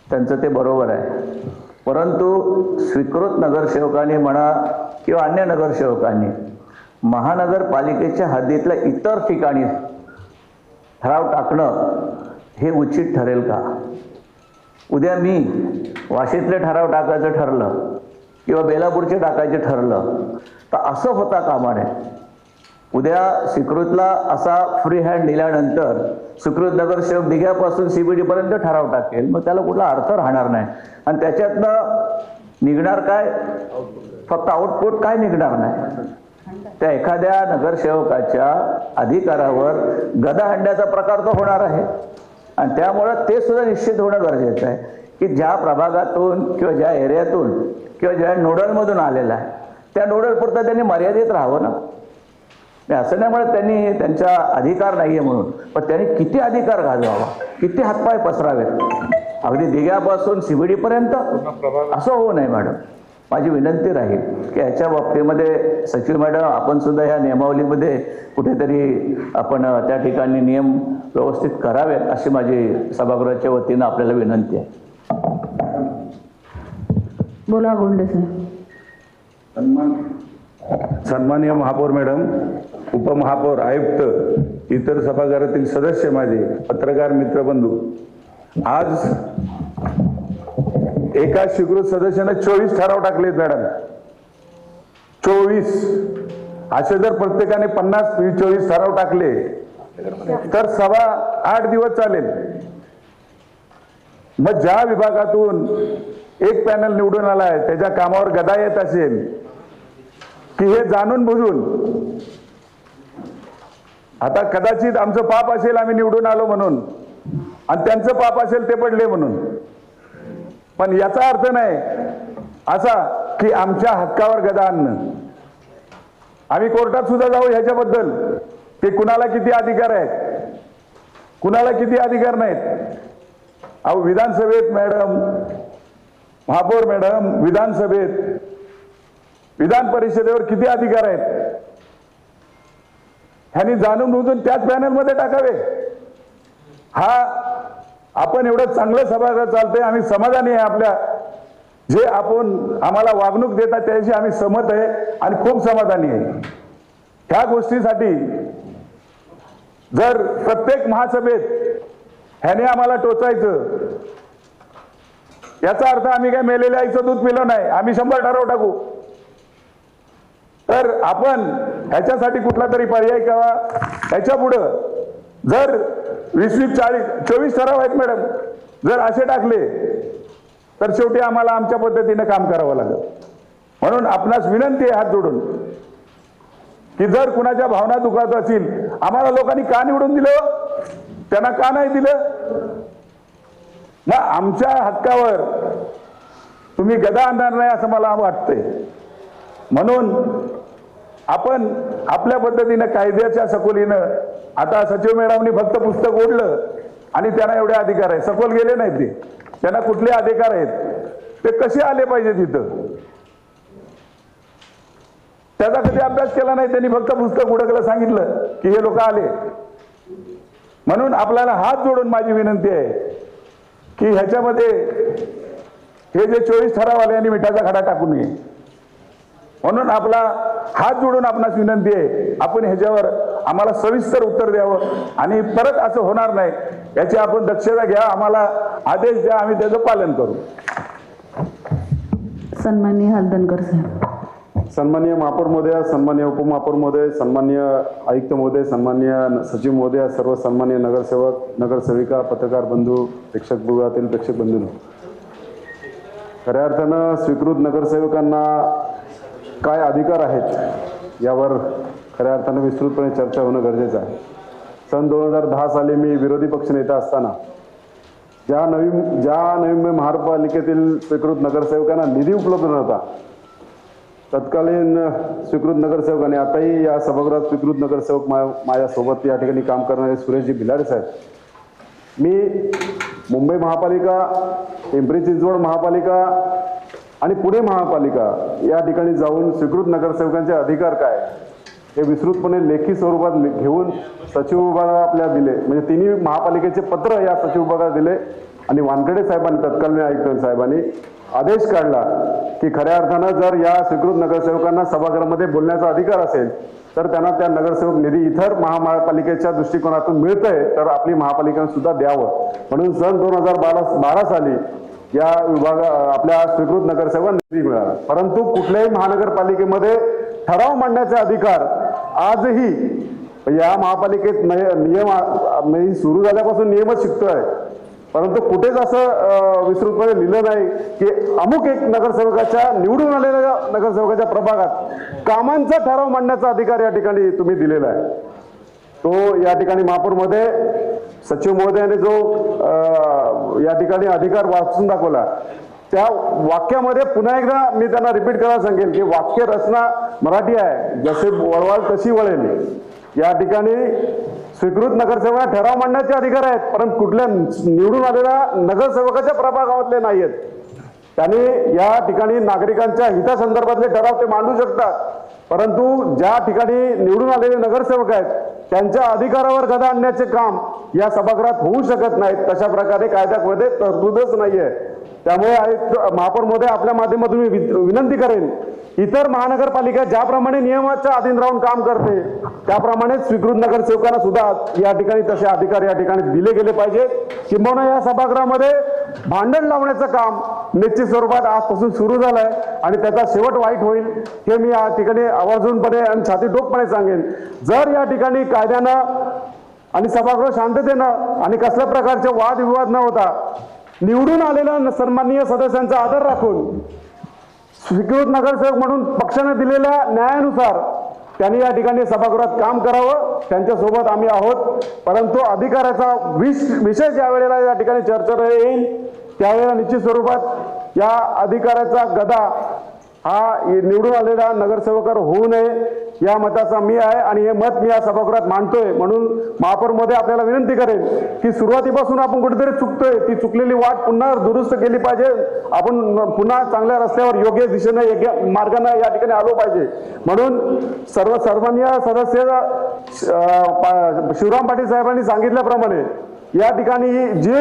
त्यांचं ते बरोबर आहे. परंतु स्वीकृत नगरसेवकांनी म्हणा किंवा अन्य नगरसेवकांनी महानगरपालिकेच्या हद्दीतल्या इतर ठिकाणी ठराव टाकणं हे उचित ठरेल का? उद्या मी वाशीतले ठराव टाकायचं ठरलं किंवा बेलापूरचे टाकायचे ठरलं तर असं होता कामा नये. उद्या स्वीकृतला असा फ्री हँड दिल्यानंतर स्वीकृत नगरसेवक दिघ्यापासून CBD पर्यंत ठराव टाकेल, मग त्याला कुठला अर्थ राहणार नाही आणि त्याच्यातनं निघणार काय? फक्त आउटपुट काय निघणार नाही. त्या एखाद्या नगरसेवकाच्या अधिकारावर गदाहंड्याचा प्रकार तो होणार आहे आणि त्यामुळं ते सुद्धा निश्चित होणं गरजेचं आहे की ज्या प्रभागातून किंवा ज्या एरियातून किंवा ज्या नोडलमधून आलेला आहे त्या नोडलपुरतं त्यांनी मर्यादित राहावं ना. असं नाही म्हणत त्यांनी त्यांचा अधिकार नाही आहे म्हणून, पण त्यांनी किती अधिकार गाजवावा, किती हातपाय पसरावेत अगदी दिघ्यापासून CBD पर्यंत असं होऊ नये. मॅडम माझी विनंती राहील की याच्या बाबतीमध्ये सचिव मॅडम आपण सुद्धा ह्या नियमावलीमध्ये कुठेतरी आपण त्या ठिकाणी नियम व्यवस्थित करावेत अशी माझी सभागृहाच्या वतीनं आपल्याला विनंती आहे. बोला गोंडे सर. सन्माननीय महापौर मॅडम, उपमहापौर, आयुक्त, इतर सभागृहातील सदस्य, माझे पत्रकार मित्रबंधू, आज एका स्वीकृत सदस्याने 24 ठराव टाकलेत मॅडम. 24. असे जर प्रत्येकाने 50-24 ठराव टाकले तर सभा 8 दिवस चालेल. मग ज्या विभागातून एक पॅनल निवडून आलाय त्याच्या कामावर गदा येत असेल की हे जाणून बुजून, आता कदाचित आमचं पाप असेल आम्ही निवडून आलो म्हणून आणि त्यांचं पाप असेल ते पडले म्हणून, पण याचा अर्थ नाही असा की आमच्या हक्कावर गदा आणणं. आम्ही कोर्टात सुद्धा जाऊ ह्याच्याबद्दल की कुणाला किती अधिकार आहेत, कुणाला किती अधिकार नाहीत. अहो विधानसभेत मॅडम, महापौर मॅडम, विधानसभेत, विधान परिषदेवर किती अधिकार आहेत ह्यांनी जाणून बुजून त्याच पॅनलमध्ये टाकावे. हा आपण एवढं चांगलं सभागृह चालतंय, आम्ही समाधानी आहे. आपल्या जे आपण आम्हाला वागणूक देतात त्याशी आम्ही सहमत आहे आणि खूप समाधानी आहे. ह्या गोष्टीसाठी जर प्रत्येक महासभेत ह्याने आम्हाला टोचायचं, याचा अर्थ आम्ही काय मेलेल्या आईचं दूध पिलं नाही, आम्ही 100 ठराव टाकू. तर आपण ह्याच्यासाठी कुठला तरी पर्याय करावा. ह्याच्या पुढं जर 20-24 ठराव आहेत मॅडम, जर असे टाकले तर शेवटी आम्हाला आमच्या पद्धतीने काम करावं लागेल. म्हणून आपणास विनंती आहे हात जोडून की जर कुणाच्या भावना दुखावत असतील, आम्हाला लोकांनी का निवडून दिलं, त्यांना का नाही दिलं, मग आमच्या हक्कावर तुम्ही गदा आणणार नाही असं मला वाटतंय. म्हणून आपण आपल्या पद्धतीनं कायद्याच्या सकोलीनं, आता सचिव मॅडमनी फक्त पुस्तक ओढलं आणि त्यांना एवढे अधिकार आहे, सखोल गेले नाहीत ते, त्यांना कुठले अधिकार आहेत, ते कसे आले पाहिजे तिथं, त्याचा कधी अभ्यास केला नाही. त्यांनी फक्त पुस्तक उडकलं, सांगितलं की हे लोक आले. म्हणून आपल्याला हात जोडून माझी विनंती आहे की ह्याच्यामध्ये हे जे 24 ठराव आले यांनी मिठाचा खडा टाकू नये. म्हणून आपला हात जोडून आपणास विनंती आहे, आपण ह्याच्यावर आम्हाला सविस्तर उत्तर द्यावं आणि परत असं होणार नाही याची आपण दक्षता घ्या. आम्हाला आदेश द्या, आम्ही त्याचं पालन करू. सन्माननीय हलदनकर साहेब. सन्माननीय महापौर महोदय, सन्माननीय उपमहापौर महोदय, सन्माननीय आयुक्त महोदय, सन्माननीय सचिव महोदय, सर्व सन्माननीय नगरसेवक, नगरसेविका, पत्रकार बंधू, प्रेक्षक गृहातील प्रेक्षक बंधू, खऱ्या अर्थानं स्वीकृत नगरसेवकांना काय अधिकार आहेत यावर खऱ्या अर्थानं विस्तृतपणे चर्चा होणं गरजेचं आहे. सन 2010 साली मी विरोधी पक्षनेता असताना ज्या नवी मुंबई महानगरपालिकेतील स्वीकृत नगरसेवकांना निधी उपलब्ध नव्हता, तत्कालीन स्वीकृत नगरसेवकांनी, आताही या सभागृहात स्वीकृत नगरसेवक माझ्यासोबत या ठिकाणी काम करणारे सुरेशजी भिलारे साहेब, मी मुंबई महापालिका, पिंपरी चिंचवड महापालिका आणि पुणे महापालिका या ठिकाणी जाऊन स्वीकृत नगरसेवकांचे अधिकार काय हे विस्तृतपणे लेखी स्वरूपात घेऊन सचिव विभागाला आपल्या दिले. म्हणजे तिन्ही महापालिकेचे पत्र या सचिव विभागाला दिले आणि वानखेडे साहेबांनी, तत्कालीन आयुक्त साहेबांनी आदेश काढला की खऱ्या अर्थानं जर या स्वीकृत नगरसेवकांना सभागृहामध्ये बोलण्याचा अधिकार असेल तर त्यांना त्या नगरसेवक निधी इतर महापालिकेच्या दृष्टिकोनातून मिळतंय तर आपली महापालिकेने सुद्धा द्यावं. म्हणून सन 2012 साली या आपल्या स्वीकृत नगरसेवक निधी मिळाला. परंतु कुठल्याही महानगरपालिकेमध्ये ठराव मांडण्याचे अधिकार आजही या महापालिकेत नियम सुरू झाल्यापासून नियमच शिकतोय, परंतु कुठेच असं विस्तृतपणे लिहिलं नाही की अमुक एक नगरसेवकाच्या निवडून आलेल्या नगरसेवकाच्या प्रभागात कामांचा ठराव मांडण्याचा अधिकार या ठिकाणी तुम्ही दिलेला आहे. तो या ठिकाणी महापौरमध्ये सचिव महोदयाने जो या ठिकाणी अधिकार वाचून दाखवला त्या वाक्यामध्ये पुन्हा एकदा मी त्यांना रिपीट करायला सांगेल की वाक्य रचना मराठी आहे, जसे वळवाल तशी वळेल. या ठिकाणी स्वीकृत नगरसेवक ठराव मांडण्याचे अधिकार आहेत, परंतु कुठल्या निवडून आलेल्या नगरसेवकाच्या प्रभागातले नाही आहेत. त्यांनी या ठिकाणी नागरिकांच्या हितासंदर्भातले ठराव ते मांडू शकतात, परंतु ज्या ठिकाणी निवडून आलेले नगरसेवक आहेत त्यांच्या अधिकारावर गदा आणण्याचे काम या सभागृहात होऊ शकत नाहीत. तशा प्रकारे कायद्यामध्ये तरतूदच नाहीये. त्यामुळे महापौर महोदय आपल्या माध्यमातून मी विनंती करेन, इतर महानगरपालिका ज्याप्रमाणे नियमाच्या अधीन राहून काम करते त्याप्रमाणे स्वीकृत नगरसेवकांना सुद्धा या ठिकाणी तसे अधिकार या ठिकाणी दिले गेले पाहिजे. किंबहुना या सभागृहामध्ये भांडण लावण्याचं काम निश्चित स्वरूपात आजपासून सुरू झालंय आणि त्याचा शेवट वाईट होईल हे मी या ठिकाणी आवर्जूनपणे आणि छातीठोकपणे सांगेन. जर या ठिकाणी कायद्यानं आणि सभागृह शांततेनं आणि कसल्या प्रकारचे वादविवाद न होता निवडून आलेल्या सन्माननीय सदस्यांचा आदर राखून स्वीकृत नगरसेवक म्हणून पक्षाने दिलेल्या न्यायानुसार त्यांनी या ठिकाणी सभागृहात काम करावं. त्यांच्यासोबत आम्ही आहोत, परंतु अधिकाराचा विषय ज्या वेळेला या ठिकाणी चर्चेला येईल त्यावेळेला निश्चित स्वरूपात या अधिकाराचा गदा हा निवडून आलेला नगरसेवकावर होऊ नये या मताचा मी आहे आणि हे मत मी या सभागृहात मांडतोय. म्हणून महापौर मध्ये आपल्याला विनंती करेन की सुरुवातीपासून आपण कुठेतरी चुकतोय, ती चुकलेली वाट पुन्हा दुरुस्त केली पाहिजे. आपण पुन्हा चांगल्या रस्त्यावर योग्य दिशेने योग्य मार्गाने या ठिकाणी आलो पाहिजे. म्हणून सर्वमान्य सदस्य शिवराम पाटील साहेबांनी सांगितल्याप्रमाणे या ठिकाणी जी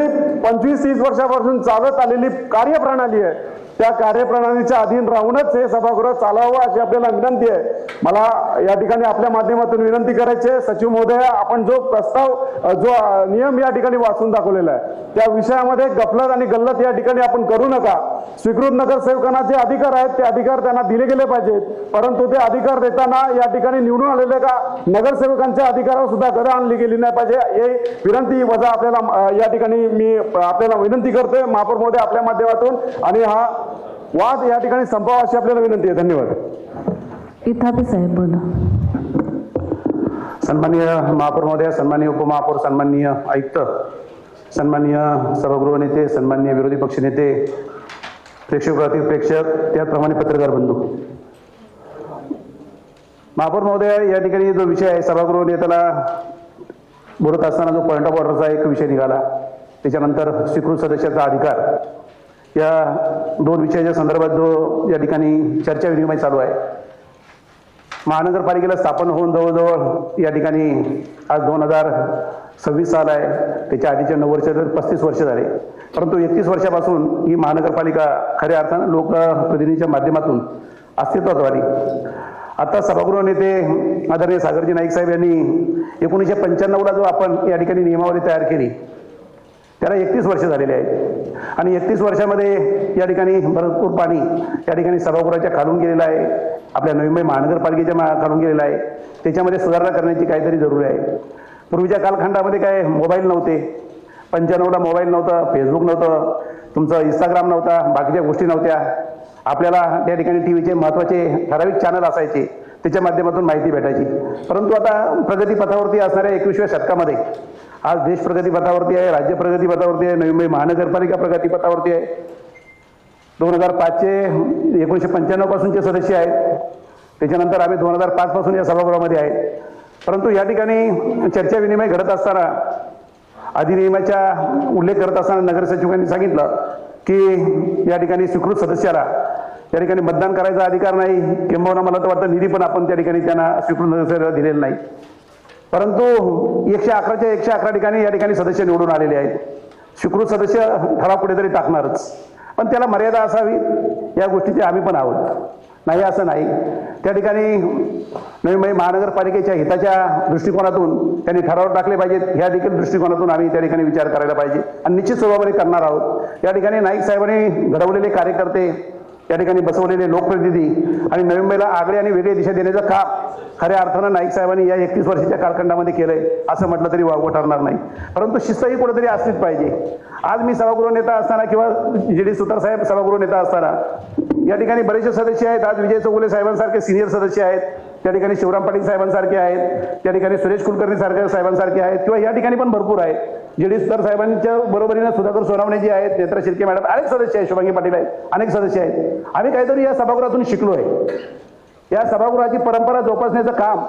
25-30 वर्षापासून चालत आलेली कार्यप्रणाली आहे त्या कार्यप्रणालीच्या अधीन राहूनच हे सभागृह चालावं अशी आपल्याला विनंती आहे. मला या ठिकाणी आपल्या माध्यमातून विनंती करायची आहे, सचिव महोदय आपण जो प्रस्ताव जो नियम या ठिकाणी वाचून दाखवलेला आहे त्या विषयामध्ये गफलत आणि गल्लत या ठिकाणी आपण करू नका. स्वीकृत नगरसेवकांना जे अधिकार आहेत ते अधिकार त्यांना दिले गेले पाहिजेत, परंतु ते अधिकार देताना या ठिकाणी निवडून आलेल्या का नगरसेवकांच्या अधिकारावर सुद्धा गदा आणली गेली नाही पाहिजे. हे विनंती वजा आपल्याला या ठिकाणी मी आपल्याला विनंती करतोय महापौर महोदय आपल्या माध्यमातून आणि हा वाद या ठिकाणी संपवा अशी आपल्याला विनंती आहे. धन्यवाद. इथापी साहेब बोला. सन्माननीय महापौर महोदय, सन्माननीय उपमहापौर, सन्माननीय आयुक्त, सन्माननीय सभागृह नेते, सन्माननीय विरोधी पक्ष नेते, प्रेक्षकातील प्रेक्षक, त्याचप्रमाणे पत्रकार बंधू. महापौर महोदय, या ठिकाणी जो विषय आहे सभागृह नेत्याला बोलत असताना जो पॉईंट ऑफ ऑर्डरचा एक विषय निघाला, त्याच्यानंतर स्वीकृत सदस्याचा अधिकार, या दोन विषयाच्या संदर्भात जो या ठिकाणी चर्चा विनिमय चालू आहे. महानगरपालिकेला स्थापन होऊन जवळजवळ या ठिकाणी आज 2026 साल आहे, त्याच्या आधीचे 9 वर्ष 35 वर्ष झाले, परंतु 31 वर्षापासून ही महानगरपालिका खऱ्या अर्थानं लोकप्रतिनिधीच्या माध्यमातून अस्तित्वात आली. आता सभागृह नेते आदरणीय सागरजी नाईक साहेब यांनी 1995ला जो आपण या ठिकाणी नियमावली तयार केली त्याला 31 वर्ष झालेले आहेत आणि 31 वर्षामध्ये या ठिकाणी भरपूर पाणी या ठिकाणी सभागृहाच्या खालून गेलेलं आहे, आपल्या नवी मुंबई महानगरपालिकेच्या खालून गेलेलं आहे. त्याच्यामध्ये सुधारणा करण्याची काहीतरी जरुरी आहे. पूर्वीच्या कालखंडामध्ये काय मोबाईल नव्हते, 95ला मोबाईल नव्हता, फेसबुक नव्हतं, तुमचं इंस्टाग्राम नव्हता, बाकीच्या गोष्टी नव्हत्या. आपल्याला त्या ठिकाणी टीव्हीचे महत्त्वाचे ठराविक चॅनल असायचे, त्याच्या माध्यमातून माहिती भेटायची. परंतु आता प्रगतीपथावरती असणाऱ्या 21व्या शतकामध्ये आज देश प्रगतीपथावरती आहे, राज्य प्रगतीपथावरती आहे, नवी मुंबई महानगरपालिका प्रगतीपथावरती आहे. 2005चे 1995 पासूनचे सदस्य आहेत, त्याच्यानंतर आम्ही 2005 पासून या सभागृहामध्ये आहे. परंतु या ठिकाणी चर्चा विनिमय घडत असताना अधिनियमाचा उल्लेख करत असताना नगरसचिवांनी सांगितलं की या ठिकाणी स्वीकृत सदस्याला त्या ठिकाणी मतदान करायचा अधिकार नाही, किंबहुना मला तर वाटतं निधी पण आपण त्या ठिकाणी त्यांना स्वीकृत सदस्याला दिलेला नाही. परंतु 111च्या 111 ठिकाणी या ठिकाणी सदस्य निवडून आलेले आहेत. स्वीकृत सदस्य ठराव कुठेतरी टाकणारच. पण त्याला मर्यादा असावी या गोष्टीचे आम्ही पण आहोत. नाही असं नाही, त्या ठिकाणी नवी मुंबई महानगरपालिकेच्या हिताच्या दृष्टिकोनातून त्यांनी ठराव टाकले पाहिजेत, ह्या देखील दृष्टिकोनातून आम्ही त्या ठिकाणी विचार करायला पाहिजे आणि निश्चित स्वरूपाने करणार आहोत. या ठिकाणी नाईक साहेबांनी घडवलेले कार्यकर्ते, या ठिकाणी बसवलेले लोकप्रतिनिधी आणि नवी मुंबईला आगळे आणि वेगळी दिशा देण्याचं काम खऱ्या अर्थानं नाईक साहेबांनी या 31 वर्षाच्या कालखंडामध्ये केलंय असं म्हटलं तरी वावगं ठरणार नाही. परंतु शिस्तही कुठेतरी असलीच पाहिजे. आज मी सभागृह नेता असताना किंवा जी.डी. सुतार साहेब सभागृह नेता असताना या ठिकाणी बरेचसे सदस्य आहेत. आज विजय चौगुले साहेबांसारखे सिनियर सदस्य आहेत, त्या ठिकाणी शिवराम पाटील साहेबांसारखे आहेत, त्या ठिकाणी सुरेश कुलकर्णी साहेबांसारखे आहेत किंवा या ठिकाणी पण भरपूर आहेत. जी.डी. सुतार साहेबांच्या बरोबरीनं सुधाकर सोनावणे जी आहेत, नेत्रा शिर्के मॅडम, अनेक सदस्य आहेत, शुभांगी पाटील आहेत, अनेक सदस्य आहेत. आम्ही काहीतरी या सभागृहातून शिकलो आहे. या सभागृहाची परंपरा जोपासण्याचं काम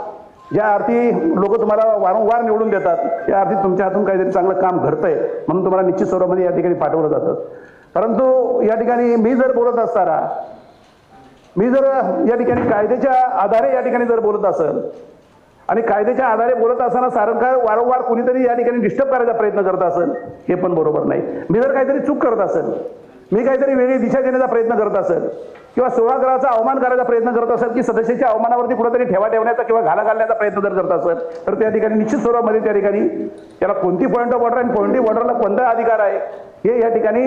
ज्या अर्थी लोक तुम्हाला वारंवार निवडून देतात, त्या अर्थी तुमच्या हातून काहीतरी चांगलं काम घडतंय म्हणून तुम्हाला निश्चित स्वरूपामध्ये या ठिकाणी पाठवलं जातं. परंतु या ठिकाणी मी जर बोलत असताना, मी जर या ठिकाणी कायद्याच्या आधारे या ठिकाणी जर बोलत असेल आणि कायद्याच्या आधारे बोलत असताना सारखं वारंवार कोणीतरी या ठिकाणी डिस्टर्ब करायचा प्रयत्न करत असेल, हे पण बरोबर नाही. मी जर काहीतरी चूक करत असेल, मी काहीतरी वेगळी दिशा देण्याचा प्रयत्न करत असेल किंवा सभागृहाचा अवमान करायचा प्रयत्न करत असेल की सदस्याच्या अवमानावरती कुठेतरी ठेवा ठेवण्याचा किंवा घाला घालण्याचा प्रयत्न जर करत असेल तर त्या ठिकाणी निश्चित स्वरूपामध्ये त्या ठिकाणी त्याला कोणती पॉईंट ऑफ ऑर्डर आणि पॉईंट ऑफ ऑर्डरला कोणता अधिकार आहे हे या ठिकाणी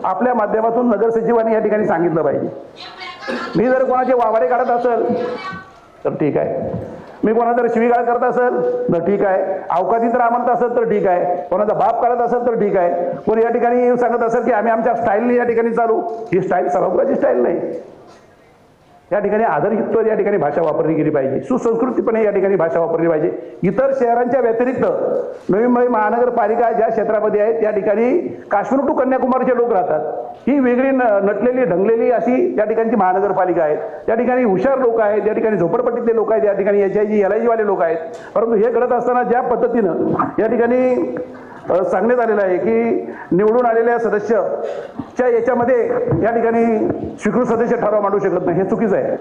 आपल्या माध्यमातून नगरसचिवांनी या ठिकाणी सांगितलं पाहिजे. मी जर कोणाचे वावाडे काढत असेल तर ठीक आहे, मी कोणाचा जर शिवीगाळ करत असेल तर ठीक आहे, अवकाशात जर म्हणत असेल तर ठीक आहे, कोणाचा बाप काढत असेल तर ठीक आहे, कोणी या ठिकाणी सांगत असेल की आम्ही आमच्या स्टाईलने या ठिकाणी चालू, ही स्टाईल सभागृहाची स्टाईल नाही. या ठिकाणी आदरयुक्त या ठिकाणी भाषा वापरली गेली पाहिजे, सुसंस्कृतीपणे या ठिकाणी भाषा वापरली पाहिजे. इतर शहरांच्या व्यतिरिक्त नवी मुंबई महानगरपालिका ज्या क्षेत्रामध्ये आहे त्या ठिकाणी काश्मीर टू कन्याकुमारीचे लोक राहतात. ही वेगळी नटलेली ढंगलेली अशी या ठिकाणची महानगरपालिका आहे. त्या ठिकाणी हुशार लोक आहेत, या ठिकाणी झोपडपट्टीतले लोक आहेत, या ठिकाणी LIG वाले लोक आहेत. परंतु हे करत असताना ज्या पद्धतीनं या ठिकाणी सांगण्यात आलेलं आहे की निवडून आलेल्या सदस्याच्या याच्यामध्ये या ठिकाणी स्वीकृत सदस्य ठराव मांडू शकत नाही, हे चुकीचं आहे.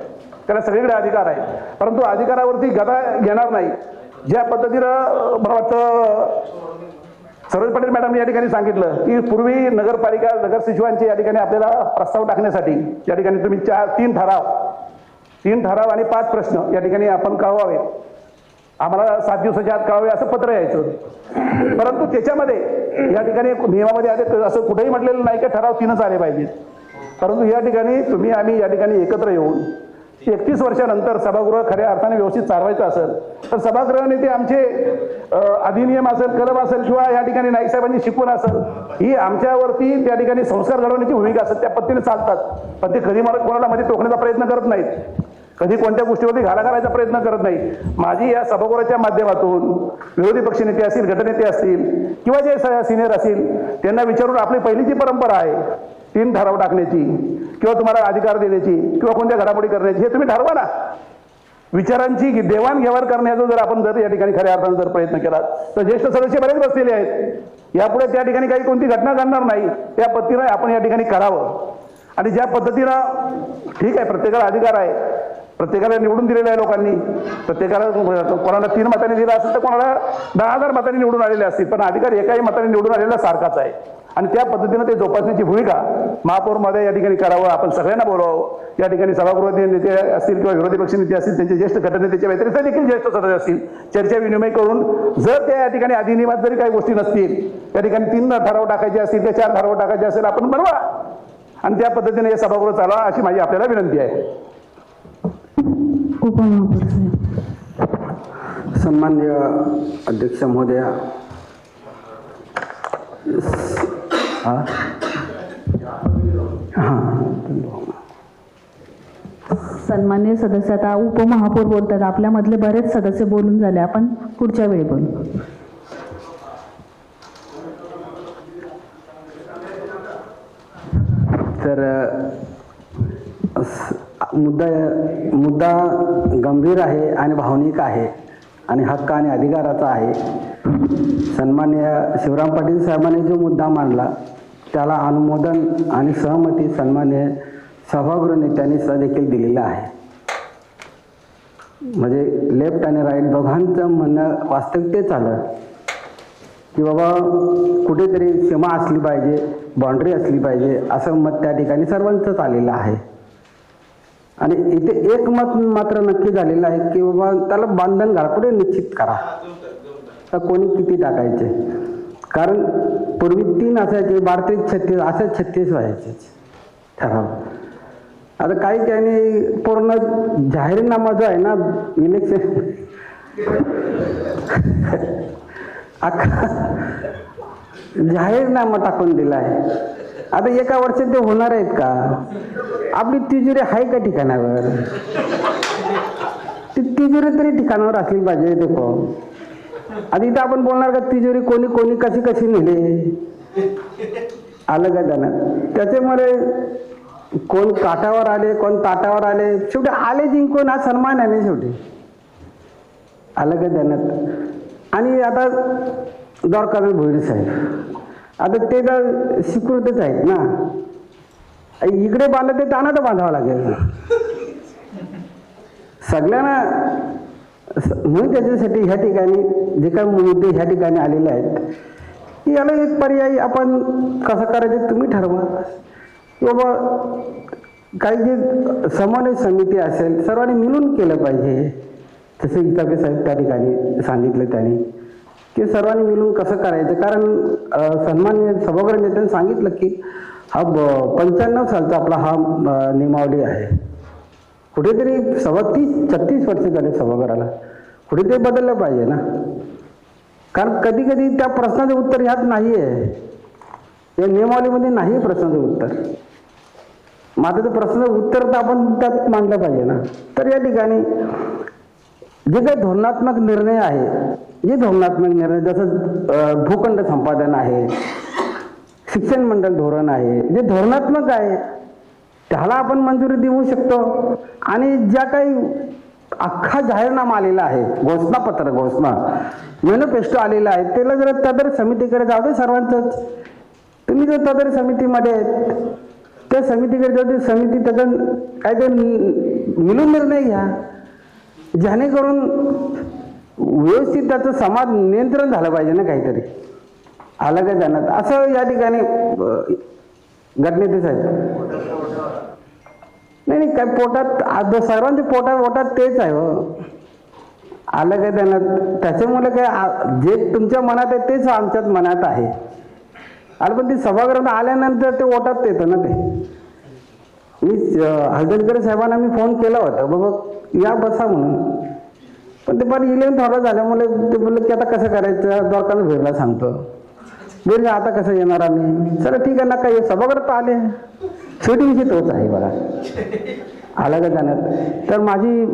त्याला सगळीकडे अधिकार आहे, परंतु अधिकारावरती गदा घेणार नाही. ज्या पद्धतीनं मला वाटतं सरोज पाटील मॅडम या ठिकाणी सांगितलं की पूर्वी नगरपालिका नगरसचिवांचे या ठिकाणी आपल्याला प्रस्ताव टाकण्यासाठी या ठिकाणी तुम्ही 3 ठराव आणि 5 प्रश्न या ठिकाणी आपण कळवावे, आम्हाला 7 दिवसाच्या आत कळावे असं पत्र यायचं. परंतु त्याच्यामध्ये या ठिकाणी नियमामध्ये असं कुठेही म्हटलेलं नाही की ठराव 3च आले पाहिजेत. परंतु या ठिकाणी तुम्ही आम्ही या ठिकाणी एकत्र येऊन 31 वर्षानंतर सभागृह खऱ्या अर्थाने व्यवस्थित चालवायचं असेल तर सभागृहाने ते आमचे अधिनियम असेल, कलम असेल किंवा या ठिकाणी नाईक साहेबांनी शिकवण असेल, ही आमच्यावरती त्या ठिकाणी संस्कार घडवण्याची भूमिका असतात, त्या पद्धतीने चालतात. पण ते कधी मला कोणाला मध्ये टोकण्याचा प्रयत्न करत नाहीत, कधी कोणत्या गोष्टीवरती घाला घालायचा प्रयत्न करत नाही. माझी या सभागृहाच्या माध्यमातून विरोधी पक्षनेते असतील, गटनेते असतील किंवा जे सिनियर असतील त्यांना विचारून आपली पहिली जी परंपरा आहे 3 ठराव टाकण्याची किंवा तुम्हाला अधिकार देण्याची किंवा कोणत्या घडामोडी करण्याची, हे तुम्ही ठरवा ना. विचारांची देवाणघेवाण करण्याचा जर आपण या ठिकाणी खऱ्या अर्थानं जर प्रयत्न केला तर ज्येष्ठ सदस्य बरेच बसलेले आहेत, यापुढे त्या ठिकाणी काही कोणती घटना घडणार नाही, त्या पद्धतीनं आपण या ठिकाणी करावं. आणि ज्या पद्धतीनं ठीक आहे, प्रत्येकाला अधिकार आहे, प्रत्येकाला निवडून दिलेलं आहे लोकांनी, प्रत्येकाला कोणाला 3 मतांनी दिला असेल तर कोणाला 10,000 मतांनी निवडून आलेले असतील, पण अधिकार एकाही मताने निवडून आलेला सारखाच आहे. आणि त्या पद्धतीनं ते जोपासण्याची भूमिका महापौरमध्ये या ठिकाणी करावं, आपण सगळ्यांना बोलावं. या ठिकाणी सभागृह नेते असतील किंवा विरोधी पक्ष नेते असतील, त्यांचे ज्येष्ठ गटनेत्याच्या व्यतिरिक्त देखील ज्येष्ठ सदस्य असतील, चर्चा विनिमय करून जर त्या या ठिकाणी अधिनियमात जरी काही गोष्टी नसतील, त्या ठिकाणी 3 ठराव टाकायचे असतील किंवा 4 ठराव टाकायचे असेल आपण बनवा आणि त्या पद्धतीने हे सभागृह चालवा अशी माझी आपल्याला विनंती आहे. सन्माननीय अध्यक्ष महोदय, सन्माननीय सदस्य, आता उपमहापौर बोलतात, आपल्यामधले बरेच सदस्य बोलून झाले, आपण पुढच्या वेळी बोलू. तर मुद्दा गंभीर आहे आणि भावनिक आहे आणि हक्क आणि अधिकाराचा आहे. सन्माननीय शिवराम पाटील साहेबांनी जो मुद्दा मांडला त्याला अनुमोदन आणि सहमती सन्माननीय सभागृह नेत्यांनी देखील दिलेला आहे. म्हणजे लेफ्ट आणि राईट दोघांचं म्हणणं वास्तविकतेच आलं. की बाबा कुठेतरी सीमा असली पाहिजे, बाउंड्री असली पाहिजे, असं मत त्या ठिकाणी सर्वांचंच आलेलं आहे. आणि इथे एक मत मात्र नक्की झालेलं आहे की बाबा त्याला बांधन घालपुढे निश्चित करा, तर कोणी किती टाकायचे. कारण पूर्वी 3 असायचे, 32, 36 असे 36 व्हायचे ठराव. आता काही त्याने पूर्ण जाहीरनामा जो आहे ना इलेक्शन अख्खा जाहीरनामा टाकून दिला आहे. आता एका वर्षात ते होणार आहेत का? आपली तिजोरी आहे का ठिकाणावर? ती तिजोरी तरी ठिकाणावर असली पाहिजे. देखो आता इथं आपण बोलणार का तिजोरी कोणी कोणी कशी कशी नेली, आलं का त्यानं? त्याच्यामुळे कोण काठावर आले, कोण ताटावर आले, शेवटी आले जिंकून. हा सन्मान आहे ना शेवटी, आलं का त्यानं? आणि आता द्वारकानाथ भोईर साहेब आता ते तर स्वीकृतच आहेत ना. इकडे बांधलं ते तानात बांधावं लागेल सगळ्यांना. म्हणून त्याच्यासाठी ह्या ठिकाणी जे काही मुद्दे ह्या ठिकाणी आलेले आहेत, की याला एक पर्याय आपण कसं करायचं तुम्ही ठरवा. बाबा काही जे समन्वय समिती असेल सर्वांनी मिळून केलं पाहिजे. जसं इताके साहेब त्या ठिकाणी सांगितलं त्यांनी की सर्वांनी मिळून कसं करायचं. कारण सन्माननीय सभागृह नेत्यांनी सांगितलं की हा 95 सालचा आपला हा नियमावली आहे. कुठेतरी 36 वर्ष झाले सभागृहाला, कुठेतरी बदललं पाहिजे ना. कारण कधी कधी त्या प्रश्नाचं उत्तर ह्यात नाही आहे, या नियमावलीमध्ये नाही प्रश्नाचं उत्तर. मात्र ते प्रश्नाचं उत्तर तर आपण त्यात मांडलं पाहिजे ना. तर या ठिकाणी जे काही धोरणात्मक निर्णय आहे, जे धोरणात्मक निर्णय जसं भूखंड संपादन आहे, शिक्षण मंडळ धोरण आहे, जे धोरणात्मक आहे त्याला आपण मंजुरी देऊ शकतो. आणि ज्या काही अख्खा जाहीरनामा आलेला आहे, घोषणापत्र, घोषणा मॅनिफेस्टो आलेला आहे, त्याला जर तदर समितीकडे जाऊ दे सर्वांचंच. तुम्ही जर तदर समितीमध्ये आहेत, त्या समितीकडे जाऊ दे, समिती त्याचा काहीतरी मिळून निर्णय घ्या, जेणेकरून व्यवस्थित त्याचं समाज नियंत्रण झालं पाहिजे ना काहीतरी, आलं का जाण्यात असं या ठिकाणी घटनेतच आहे. नाही काय पोटात सर्वांच्या पोटात तेच आहे हो, आलं का त्यांना. त्याच्यामुळे काय जे तुमच्या मनात आहे तेच आमच्याच मनात आहे. अरे पण ती सभागृहात आल्यानंतर ते ओटात येतं ना. ते मी हळदणकर साहेबांना मी फोन केला होता बाबा या बसा म्हणून, पण ते पण 11 थोडं झाल्यामुळे ते बोलले की आता कसं करायचं, द्वारकानाथ भोईरला सांगतो. बोलले आता कसं येणार आम्ही, चला ठीक आहे नका ये. सभागृहात आले, शेवटी विषय तोच आहे बघा, आला का जाण्यात. तर माझी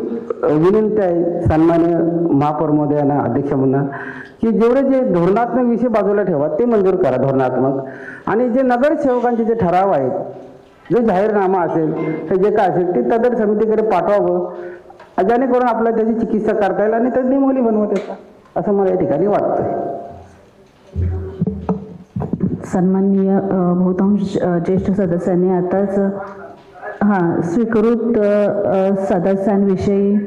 विनंती आहे सन्मान्य महापौर महोदयांना, अध्यक्ष म्हणून, की जेवढे जे धोरणात्मक विषय बाजूला ठेवा ते मंजूर करा धोरणात्मक. आणि जे नगरसेवकांचे जे ठराव आहेत, जो जाहीरनामा असेल तर जे काय असेल ते तदर समितीकडे पाठवावं, जेणेकरून आपल्याला त्याची चिकित्सा करता येईल आणि त्याची नियमावली बनवता येतात, असं मला या ठिकाणी वाटतं. सन्माननीय बहुतांश ज्येष्ठ सदस्यांनी आताच स्वीकृत सदस्यांविषयी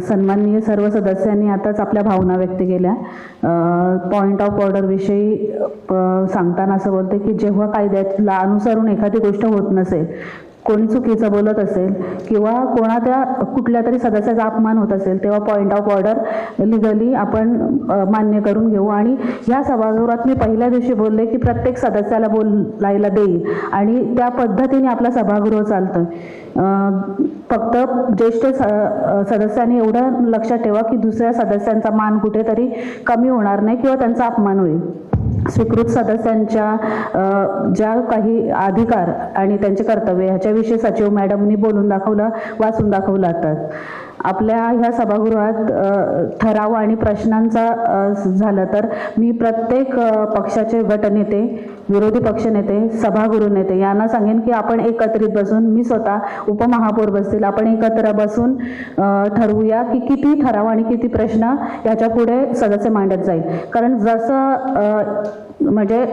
सन्माननीय सर्व सदस्यांनी आताच आपल्या भावना व्यक्त केल्या. पॉइंट ऑफ ऑर्डर विषयी सांगताना असं बोलते की जेव्हा कायद्याला अनुसरून एखादी गोष्ट होत नसेल, कोणी चुकीचं बोलत असेल किंवा कुठल्या तरी सदस्याचा अपमान होत असेल, तेव्हा पॉइंट ऑफ ऑर्डर लिगली आपण मान्य करून घेऊ. आणि या सभागृहात मी पहिल्या दिवशी बोलले की प्रत्येक सदस्याला बोलायला देईल आणि त्या पद्धतीने आपलं सभागृह चालतं. फक्त ज्येष्ठ सदस्यांनी एवढं लक्षात ठेवा की दुसऱ्या सदस्यांचा मान कुठेतरी कमी होणार नाही किंवा त्यांचा अपमान होईल. स्वीकृत सदस्यांच्या ज्या काही अधिकार आणि त्यांचे कर्तव्य ह्याच्याविषयी सचिव मॅडमनी बोलून दाखवलं, वाचून दाखवलं. आता आपल्या ह्या सभागृहात ठराव आणि प्रश्नांचा झालं तर मी प्रत्येक पक्षाचे गटनेते विरोधी पक्षनेते, सभागृह नेते यांना सांगेन की आपण एकत्रित बसून, मी स्वतः उपमहापौर बसतील, आपण एकत्र बसून ठरवूया की किती ठराव आणि किती प्रश्न याच्या पुढे सदस्य मांडत जाईल. कारण जसं म्हणजे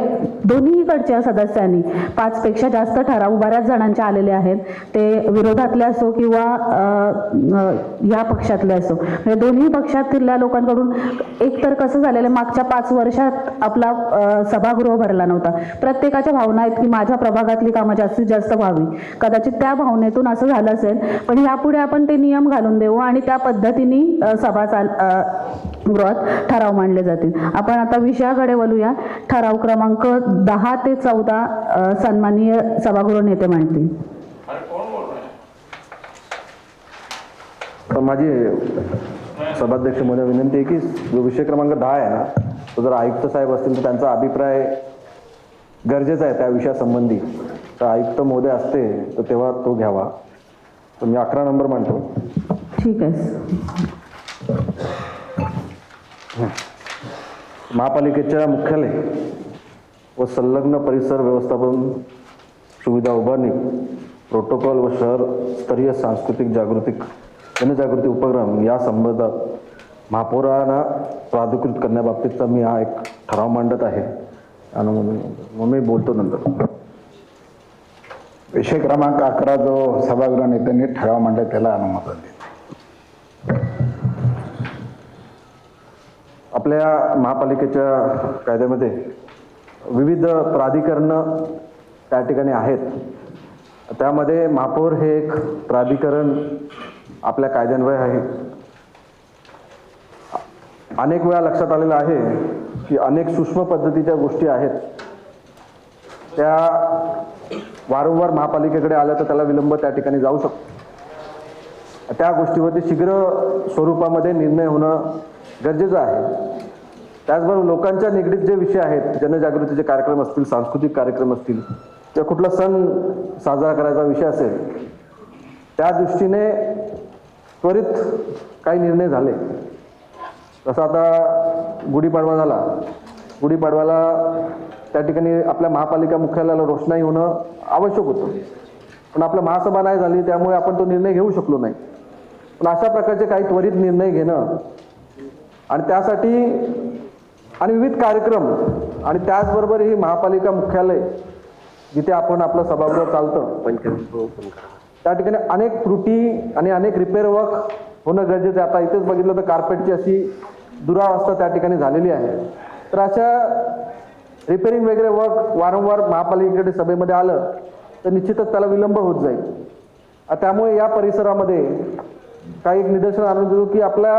दोन्हीकडच्या सदस्यांनी 5 पेक्षा जास्त ठराव बऱ्याच जणांचे आलेले आहेत, ते विरोधातले असो किंवा या पक्षातले असो, म्हणजे दोन्ही पक्षातल्या लोकांकडून एकतर कसं झालेलं, मागच्या 5 वर्षात आपला सभागृह भरला नव्हता. प्रत्येकाच्या भावना आहेत की माझ्या प्रभागातली कामं जास्तीत जास्त व्हावी, कदाचित त्या भावनेतून असं झालं असेल. पण यापुढे आपण ते नियम घालून देऊ आणि त्या पद्धतीने गृहात ठराव मांडले जातील. आपण आता विषयाकडे वळूया. ठराव क्रमांक 10 ते 14 सन्माननीय सभागृह नेते मांडतील. माझी सभाध्यक्ष महोदय विनंती आहे की जो विषय क्रमांक 10 आहे ना, तो जर आयुक्त साहेब असतील तर त्यांचा अभिप्राय गरजेचा आहे त्या विषयासंबंधी, तर आयुक्त महोदय असते तर तेव्हा तो घ्यावा. तर मी 11 नंबर मांडतो. ठीक आहे. महापालिकेच्या मुख्यालय व संलग्न परिसर व्यवस्थापन सुविधा उभारणी, प्रोटोकॉल व शहर स्तरीय सांस्कृतिक जनजागृती उपक्रम या संबंधात महापौरांना प्राधिकृत करण्याबाबतीतचा मी हा एक ठराव मांडत आहे. आणि मग मी बोलतो नंतर. विषय क्रमांक 11 जो सभागृह नेत्यांनी ठराव मांडला त्याला अनुमोदन देतो. आपल्या महापालिकेच्या कायद्यामध्ये विविध प्राधिकरणं त्या ठिकाणी आहेत. त्यामध्ये महापौर हे एक प्राधिकरण आपल्या कायद्यान्वये आहे. अनेक वेळा लक्षात आलेलं आहे की अनेक सूक्ष्म पद्धतीच्या गोष्टी आहेत त्या वारंवार महापालिकेकडे आल्या तर त्याला विलंब त्या ठिकाणी जाऊ शकतो. त्या गोष्टीवरती शीघ्र स्वरूपामध्ये निर्णय होणं गरजेचं आहे. त्याचबरोबर लोकांच्या निगडीत जे विषय आहेत, जनजागृतीचे कार्यक्रम असतील, सांस्कृतिक कार्यक्रम असतील किंवा कुठला सण साजरा करायचा विषय असेल, त्या दृष्टीने त्वरित काही निर्णय झाले. जसं आता गुढीपाडवा झाला, गुढीपाडव्याला त्या ठिकाणी आपल्या महापालिका मुख्यालयाला रोषणाई होणं आवश्यक होतं, पण आपल्या महासभा नाही झाली त्यामुळे आपण तो निर्णय घेऊ शकलो नाही. पण अशा प्रकारचे काही त्वरित निर्णय घेणं आणि त्यासाठी आणि विविध कार्यक्रम आणि त्याचबरोबर ही महापालिका मुख्यालय जिथे आपण आपलं सभागृह चालतं त्या ठिकाणी अनेक त्रुटी आणि अनेक रिपेअर वर्क होणं गरजेचं आहे. आता इथेच बघितलं तर कार्पेटची अशी दुरावस्था त्या ठिकाणी झालेली आहे. तर अशा रिपेअरिंग वगैरे वर्क वारंवार महापालिकेकडे सभेमध्ये आलं तर निश्चितच त्याला विलंब होत जाईल. त्यामुळे या परिसरामध्ये काही एक निदर्शन आणून देतो की आपल्या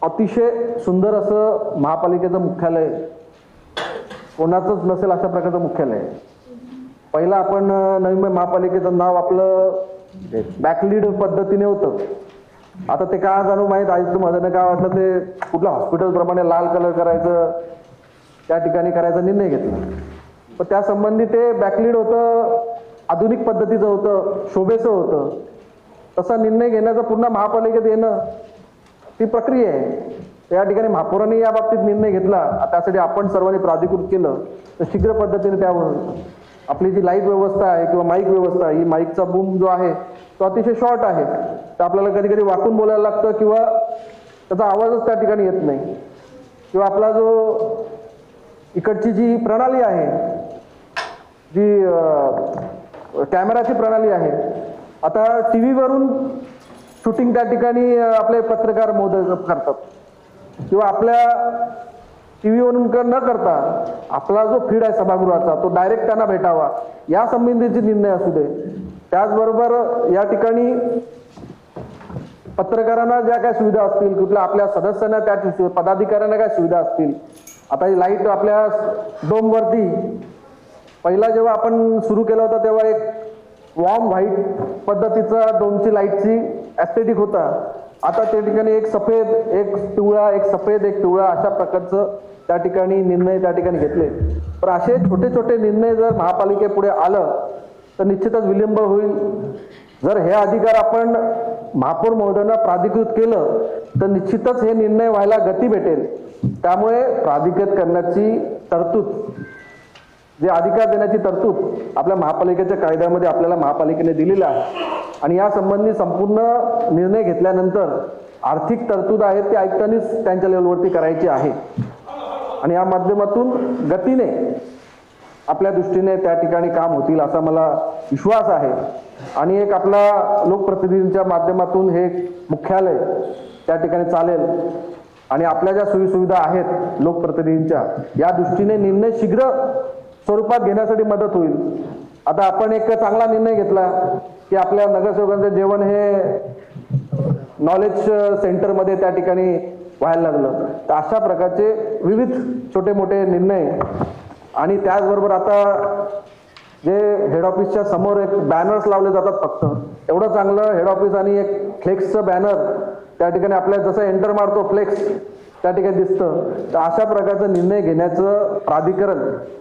अतिशय सुंदर असं महापालिकेचं मुख्यालय कोणाचंच नसेल अशा प्रकारचं मुख्यालय आहे. पहिला आपण नवी महापालिकेचं नाव आपलं बॅकलीड पद्धतीने होतं. आता ते काय जाणू माहीत आयुक्त महोदयाने काय वाटलं ते कुठल्या हॉस्पिटलप्रमाणे लाल कलर करायचं त्या ठिकाणी करायचा निर्णय घेतला. पण त्या संबंधी ते बॅकलीड होतं, आधुनिक पद्धतीचं होतं, शोभेचं होतं. तसा निर्णय घेण्याचा पुन्हा महापालिकेत येणं ती प्रक्रिया आहे. त्या ठिकाणी महापौरांनी या बाबतीत निर्णय घेतला, त्यासाठी आपण सर्वांनी प्राधिकृत केलं तर शीघ्र पद्धतीने त्यावर आपली जी लाईट व्यवस्था आहे किंवा माईक व्यवस्था, ही माईकचा बूम जो आहे तो अतिशय शॉर्ट आहे. तर आपल्याला कधी कधी वाकून बोलायला लागतं किंवा त्याचा आवाजच त्या ठिकाणी येत नाही. किंवा आपला जो इकडची जी प्रणाली आहे, जी कॅमेराची प्रणाली आहे, आता टी व्हीवरून शूटिंग त्या ठिकाणी आपले पत्रकार महोदय करतात किंवा आपल्या टी व्हीवरून न करता आपला जो फीड आहे सभागृहाचा तो डायरेक्ट त्यांना भेटावा या संबंधीचे निर्णय असू दे. त्याचबरोबर या ठिकाणी पत्रकारांना ज्या काय सुविधा असतील, कुठल्या आपल्या सदस्यांना त्या पदाधिकाऱ्यांना काय सुविधा असतील. आता ही लाईट आपल्या डोमवरती पहिला जेव्हा आपण सुरू केला होता तेव्हा एक वॉर्म व्हाईट पद्धतीचा डोमची लाईटची ॲस्थेटिक होता. आता त्या ठिकाणी एक सफेद, एक पिवळा, एक सफेद, एक पिवळा अशा प्रकारचं त्या ठिकाणी निर्णय त्या ठिकाणी घेतले. पण असे छोटे छोटे निर्णय जर महापालिकेपुढे आलं तर निश्चितच विलंब होईल. जर हे अधिकार आपण महापौर महोदयांना प्राधिकृत केलं तर निश्चितच हे निर्णय व्हायला गती भेटेल. त्यामुळे प्राधिकृत करण्याची तरतूद जे अधिकार देण्याची तरतूद आपल्या महापालिकेच्या कायद्यामध्ये आपल्याला महापालिकेने दिलेलं आहे आणि या संबंधी संपूर्ण निर्णय घेतल्यानंतर आर्थिक तरतूद आहेत ते आयुक्तांनीच त्यांच्या लेवलवरती करायची आहे आणि या माध्यमातून गतीने आपल्या दृष्टीने त्या ठिकाणी काम होतील असा मला विश्वास आहे आणि एक आपला लोकप्रतिनिधींच्या माध्यमातून हे मुख्यालय त्या ठिकाणी चालेल आणि आपल्या ज्या सोयीसुविधा आहेत लोकप्रतिनिधींच्या या दृष्टीने निर्णय शीघ्र स्वरूपात घेण्यासाठी मदत होईल. आता आपण एक चांगला निर्णय घेतला की आपल्या नगरसेवकांचं जेवण हे नॉलेज सेंटरमध्ये त्या ठिकाणी व्हायला लागलं. तर अशा प्रकारचे विविध छोटे मोठे निर्णय आणि त्याचबरोबर आता जे हेड ऑफिसच्या समोर एक बॅनर्स लावले जातात फक्त एवढं चांगलं हेड ऑफिस आणि एक फ्लेक्सचं बॅनर त्या ठिकाणी आपल्याला जसं एंटर मारतो फ्लेक्स त्या ठिकाणी दिसतं. तर अशा प्रकारचा निर्णय घेण्याचं प्राधिकरण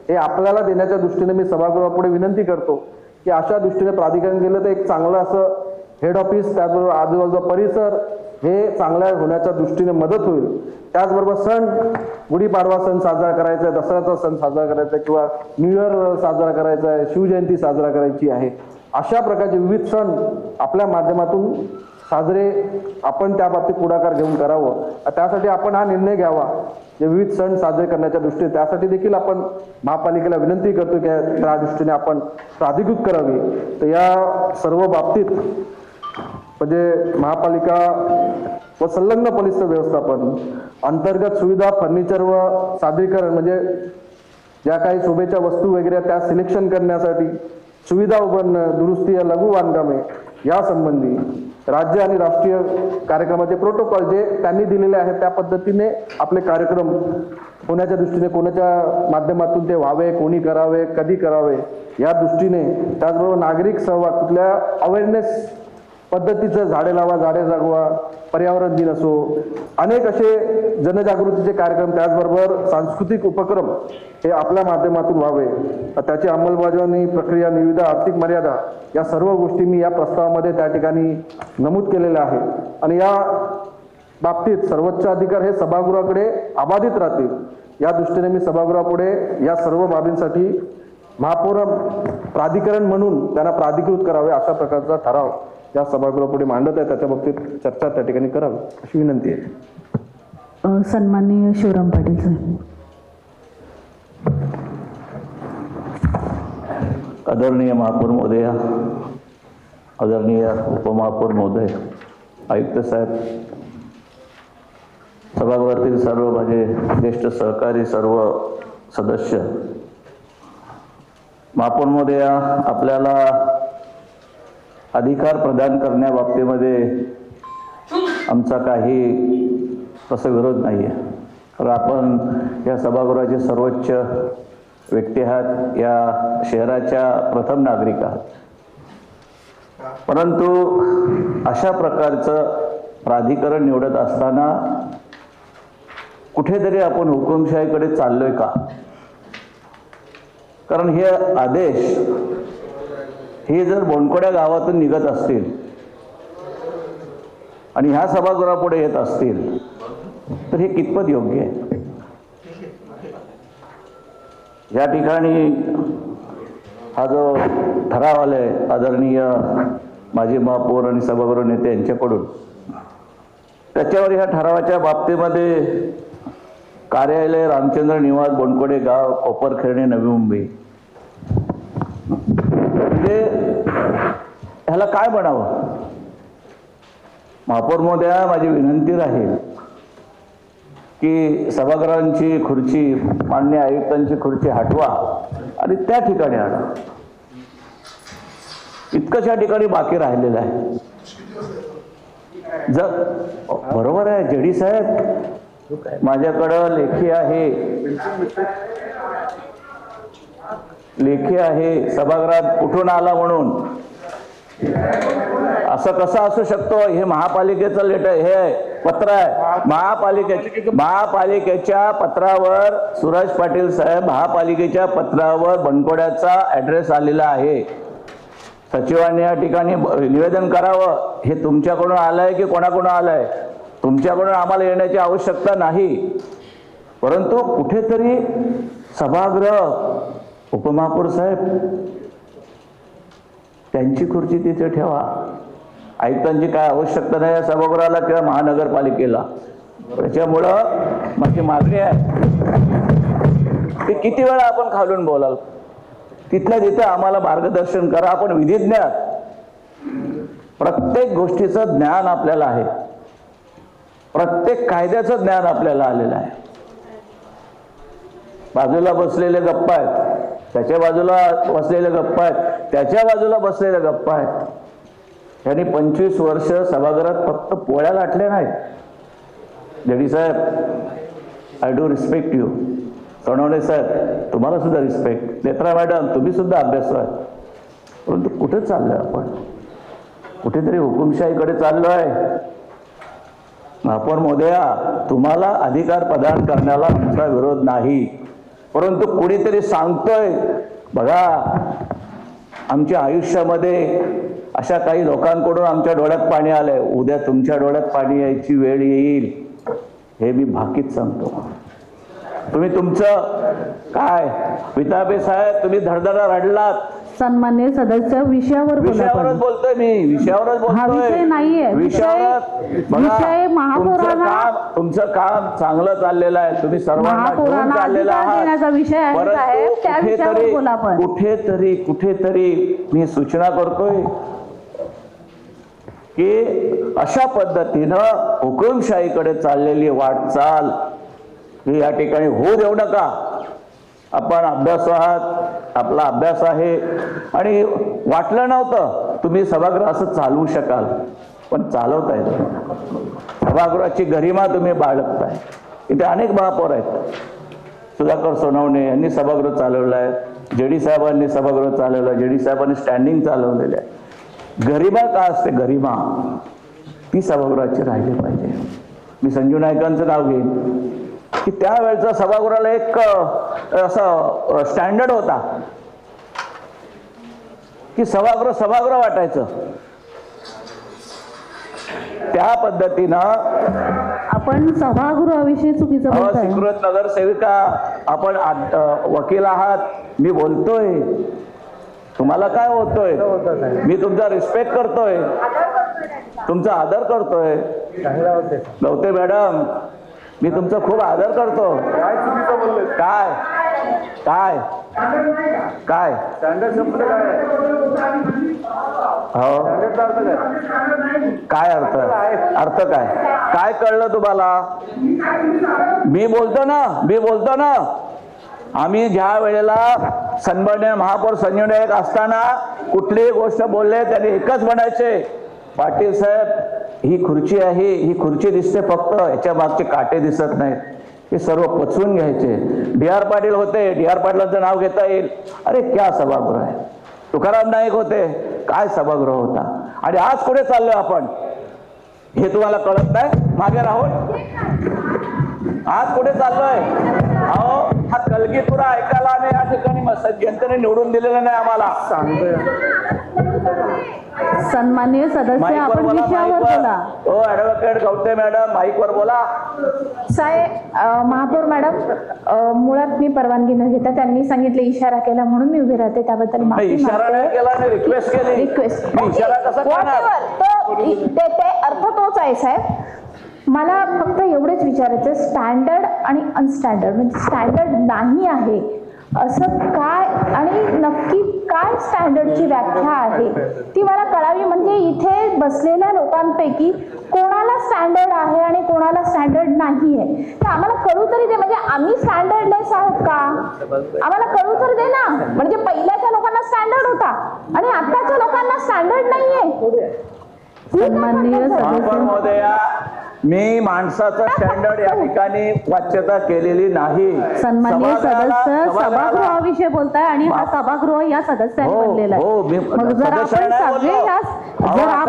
हे आपल्याला देण्याच्या दृष्टीने मी सभागृहापुढे विनंती करतो की अशा दृष्टीने प्राधिकरण गेलं तर एक चांगलं असं हेड ऑफिस त्याचबरोबर आजूबाजूचा परिसर हे चांगल्या होण्याच्या दृष्टीने मदत होईल. त्याचबरोबर सण गुढीपाडवा सण साजरा करायचा आहे, दसऱ्याचा सण साजरा करायचा आहे किंवा न्यू इयर साजरा करायचा आहे, शिवजयंती साजरा करायची आहे. अशा प्रकारचे विविध सण आपल्या माध्यमातून साजरे आपण त्या बाबतीत पुढाकार घेऊन करावं. त्यासाठी आपण हा निर्णय घ्यावा जे विविध सण साजरे करण्याच्या दृष्टीने. त्यासाठी देखील आपण महापालिकेला विनंती करतो की त्या दृष्टीने आपण प्राधिकृत करावी. तर या सर्व बाबतीत म्हणजे महापालिका व संलग्न पोलीस व्यवस्थापन अंतर्गत सुविधा फर्निचर व सादरीकरण म्हणजे ज्या काही शोभेच्या वस्तू वगैरे त्या सिलेक्शन करण्यासाठी सुविधा उभारणं दुरुस्ती या लघु बांधकामे या संबंधी राज्य आणि राष्ट्रीय कार्यक्रमाचे प्रोटोकॉल जे त्यांनी दिलेले आहेत त्या पद्धतीने आपले कार्यक्रम होण्याच्या दृष्टीने कोणाच्या माध्यमातून ते व्हावे, कोणी करावे, कधी करावे या दृष्टीने. त्याचबरोबर नागरिक सहभाग कुठल्या अवेअरनेस पद्धतीचं झाडे लावा झाडे जगवा पर्यावरण दिन असो अनेक असे जनजागृतीचे कार्यक्रम त्याचबरोबर सांस्कृतिक उपक्रम हे आपल्या माध्यमातून व्हावे. त्याची अंमलबजावणी प्रक्रिया निविदा आर्थिक मर्यादा या सर्व गोष्टी मी या प्रस्तावामध्ये त्या ठिकाणी नमूद केलेल्या आहे आणि या बाबतीत सर्वोच्च अधिकार हे सभागृहाकडे अबाधित राहतील या दृष्टीने मी सभागृहापुढे या सर्व बाबींसाठी महापौर प्राधिकरण म्हणून त्यांना प्राधिकृत करावे अशा प्रकारचा ठराव या सभागृहापुढे मांडत आहे. त्याच्या बाबतीत चर्चा त्या ठिकाणी करावी अशी विनंती आहे. सन्माननीय शिवराम पाटील साहेब. आदरणीय महापौर महोदय, आदरणीय उपमहापौर महोदय, आयुक्त साहेब, सभागृहातील सर्व माझे ज्येष्ठ सहकारी सर्व सदस्य, महापौर महोदय, आपल्याला अधिकार प्रदान करण्याबाबतीमध्ये आमचा काही तसा विरोध नाही आहे. कारण आपण या सभागृहाचे सर्वोच्च व्यक्ती आहात, या शहराच्या प्रथम नागरिक आहात. परंतु अशा प्रकारचं प्राधिकरण निवडत असताना कुठेतरी आपण हुकुमशाहीकडे चाललोय का? कारण हे आदेश हे जर बोंडकोड्या गावातून निघत असतील आणि ह्या सभागृहापुढे येत असतील तर हे कितपत योग्य आहे? या ठिकाणी हा जो ठराव आलाय आदरणीय माजी महापौर आणि सभागृह नेते यांच्याकडून, त्याच्यावर ह्या ठरावाच्या बाबतीमध्ये कार्यालय रामचंद्र निवास बोंडकोडे गाव कोपरखेरणे नवी मुंबई म्हणजे ह्याला काय म्हणावं? महापौर महोदया, माझी विनंती राहील की सभागृहांची खुर्ची माननीय आयुक्तांची खुर्ची हटवा आणि त्या ठिकाणी आणा. इतकंच या ठिकाणी बाकी राहिलेलं आहे. जर बरोबर आहे जेडी साहेब, माझ्याकडं लेखी आहे सभागृहात कुठून आला म्हणून. असं कसं असू शकतो? हे महापालिकेचं लेटर हे पत्र आहे. महापालिकेच्या पत्रावर सुरेश पाटील साहेब, महापालिकेच्या पत्रावर बनकोड्याचा ऍड्रेस आलेला आहे. सचिवांनी या ठिकाणी निवेदन करावं. हे तुमच्याकडून आलंय की कोणाकडून आलंय? तुमच्याकडून आम्हाला येण्याची आवश्यकता नाही, परंतु कुठेतरी सभागृह उपमहापौर साहेब त्यांची खुर्ची तिथे ठेवा. आयुक्तांची काय आवश्यकता नाही या सभागृहाला किंवा महानगरपालिकेला. त्याच्यामुळं माझी मागणी आहे की किती वेळा आपण खालून बोलाल, तिथल्या तिथे आम्हाला मार्गदर्शन करा. आपण विधिज्ञ आहात, प्रत्येक गोष्टीचं ज्ञान आपल्याला आहे, प्रत्येक कायद्याचं ज्ञान आपल्याला आलेलं आहे. बाजूला बसलेले गप्पा आहेत, त्याच्या बाजूला बसलेले गप्पा आहेत, त्याच्या बाजूला बसलेले गप्पा आहेत. त्यांनी 25 वर्ष सभागृहात फक्त पोळ्या लाटल्या नाहीत. जडी साहेब, I do respect you. Sonawane साहेब, तुम्हाला सुद्धा रिस्पेक्ट. नेत्रा मॅडम, तुम्ही सुद्धा अभ्यासू आहे. परंतु कुठे चाललोय आपण? कुठेतरी हुकुमशाहीकडे चाललोय. महापौर महोदया, तुम्हाला अधिकार प्रदान करण्याला आमचा विरोध नाही, परंतु कुणीतरी सांगतोय बघा, आमच्या आयुष्यामध्ये अशा काही लोकांकडून आमच्या डोळ्यात पाणी आलंय, उद्या तुमच्या डोळ्यात पाणी यायची वेळ येईल, हे मी भाकीत सांगतो. तुम्ही तुमचं काय पिताबे साहेब, तुम्ही धडधडा रडलात. सन्मान्य सदस्य, विषयावरच बोलतोय मी, विषयावरच बोलतोय. विषय नाहीये, विषय महापौरांना, तुमचं काम चांगलं चाललेलं आहे, तुम्ही सर्वांना घेऊन चाललेला आहात. कुठेतरी मी सूचना करतोय की अशा पद्धतीनं हुकुमशाहीकडे चाललेली वाटचाल ही या ठिकाणी होऊ देऊ नका. आपण अभ्यास आहात, आपला अभ्यास आहे, आणि वाटलं नव्हतं तुम्ही सभागृह असं चालवू शकाल, पण चालवताय. सभागृहाची गरिमा तुम्ही बाळगताय. इथे अनेक महापौर आहेत. सुधाकर सोनवणे यांनी सभागृह चालवलं आहे, जेडी साहेबांनी सभागृह चालवलं, जेडी साहेबांनी स्टँडिंग चालवलेले आहे. गरिमा का असते? गरिमा ती सभागृहाची राहिली पाहिजे. मी संजू नायकांचं नाव घेईन की त्यावेळेचा सभागृहाला एक असं स्टँडर्ड होता की सभागृह वाटायचं. त्या पद्धतीनं आपण सभागृहाविषयी चुकीचं बोलताय. स्वीकृत नगरसेविका, आपण वकील आहात, मी बोलतोय, तुम्हाला काय होतोय? मी तुमचा रिस्पेक्ट करतोय, तुमचा आदर करतोय. गवते मॅडम, मी तुमचा खूप आदर करतो. काय काय काय हो, काय अर्थ काय काय कळलं तुम्हाला? मी बोलतो ना, आम्ही ज्या वेळेला सन्माननीय महापौर संजय नाईक असताना कुठलीही गोष्ट बोलले त्यांनी एकच म्हणायचे, पाटील साहेब, ही खुर्ची आहे, ही खुर्ची दिसते, फक्त याच्या मागचे काटे दिसत नाहीत. हे सर्व पचवून घ्यायचे. डी.आर. पाटील होते, डी.आर. पाटलांचं नाव घेता येईल. अरे क्या सभागृह आहे. तुकाराम नाईक होते, काय सभागृह होता. आणि आज कुठे चाललोय आपण हे तुम्हाला कळत नाही. मागे राहून आज कुठे चाललोय? अहो, हा कलगीतुरा ऐकायला आणि या ठिकाणी जनतेने निवडून दिलेलं नाही आम्हाला. सन्माननीय सदस्य, आपण विषयावर बोला. हो, ऍडव्होकेट गवते मॅडम, माईकवर बोला. साहेब, महापौर मॅडम, मुळात मी परवानगी न घेता त्यांनी सांगितले, इशारा केला म्हणून मी उभी राहते, त्याबद्दल माफी इशारा नाही केला, रिक्वेस्ट केली. रिक्वेस्ट इशारा कसा करणार? ते अर्थ तोच आहे साहेब. मला फक्त एवढेच विचारायचं, स्टँडर्ड आणि अनस्टँडर्ड, म्हणजे स्टँडर्ड नाही आहे असं काय, आणि नक्की काय स्टँडर्डची व्याख्या आहे ती मला कळावी. म्हणजे इथे बसलेल्या लोकांपैकी कोणाला स्टँडर्ड आहे आणि कोणाला स्टँडर्ड नाही आहे ते आम्हाला कळू तरी दे. म्हणजे आम्ही स्टँडर्डलेस आहोत का? आम्हाला कळू तर दे ना. म्हणजे पहिल्याच्या लोकांना स्टँडर्ड होता आणि आताच्या लोकांना स्टँडर्ड नाहीये. सन्माननीय सदस्य महोदया, मी माणसाचा स्टँडर्ड या ठिकाणी वाच्यता केलेली नाही. सन्माननीय सदस्य, सभागृहाविषयी बोलताय आणि हा सभागृह या सदस्यांनी बनलेला आहे. मग जर आपण सगळे या सभागृहाचं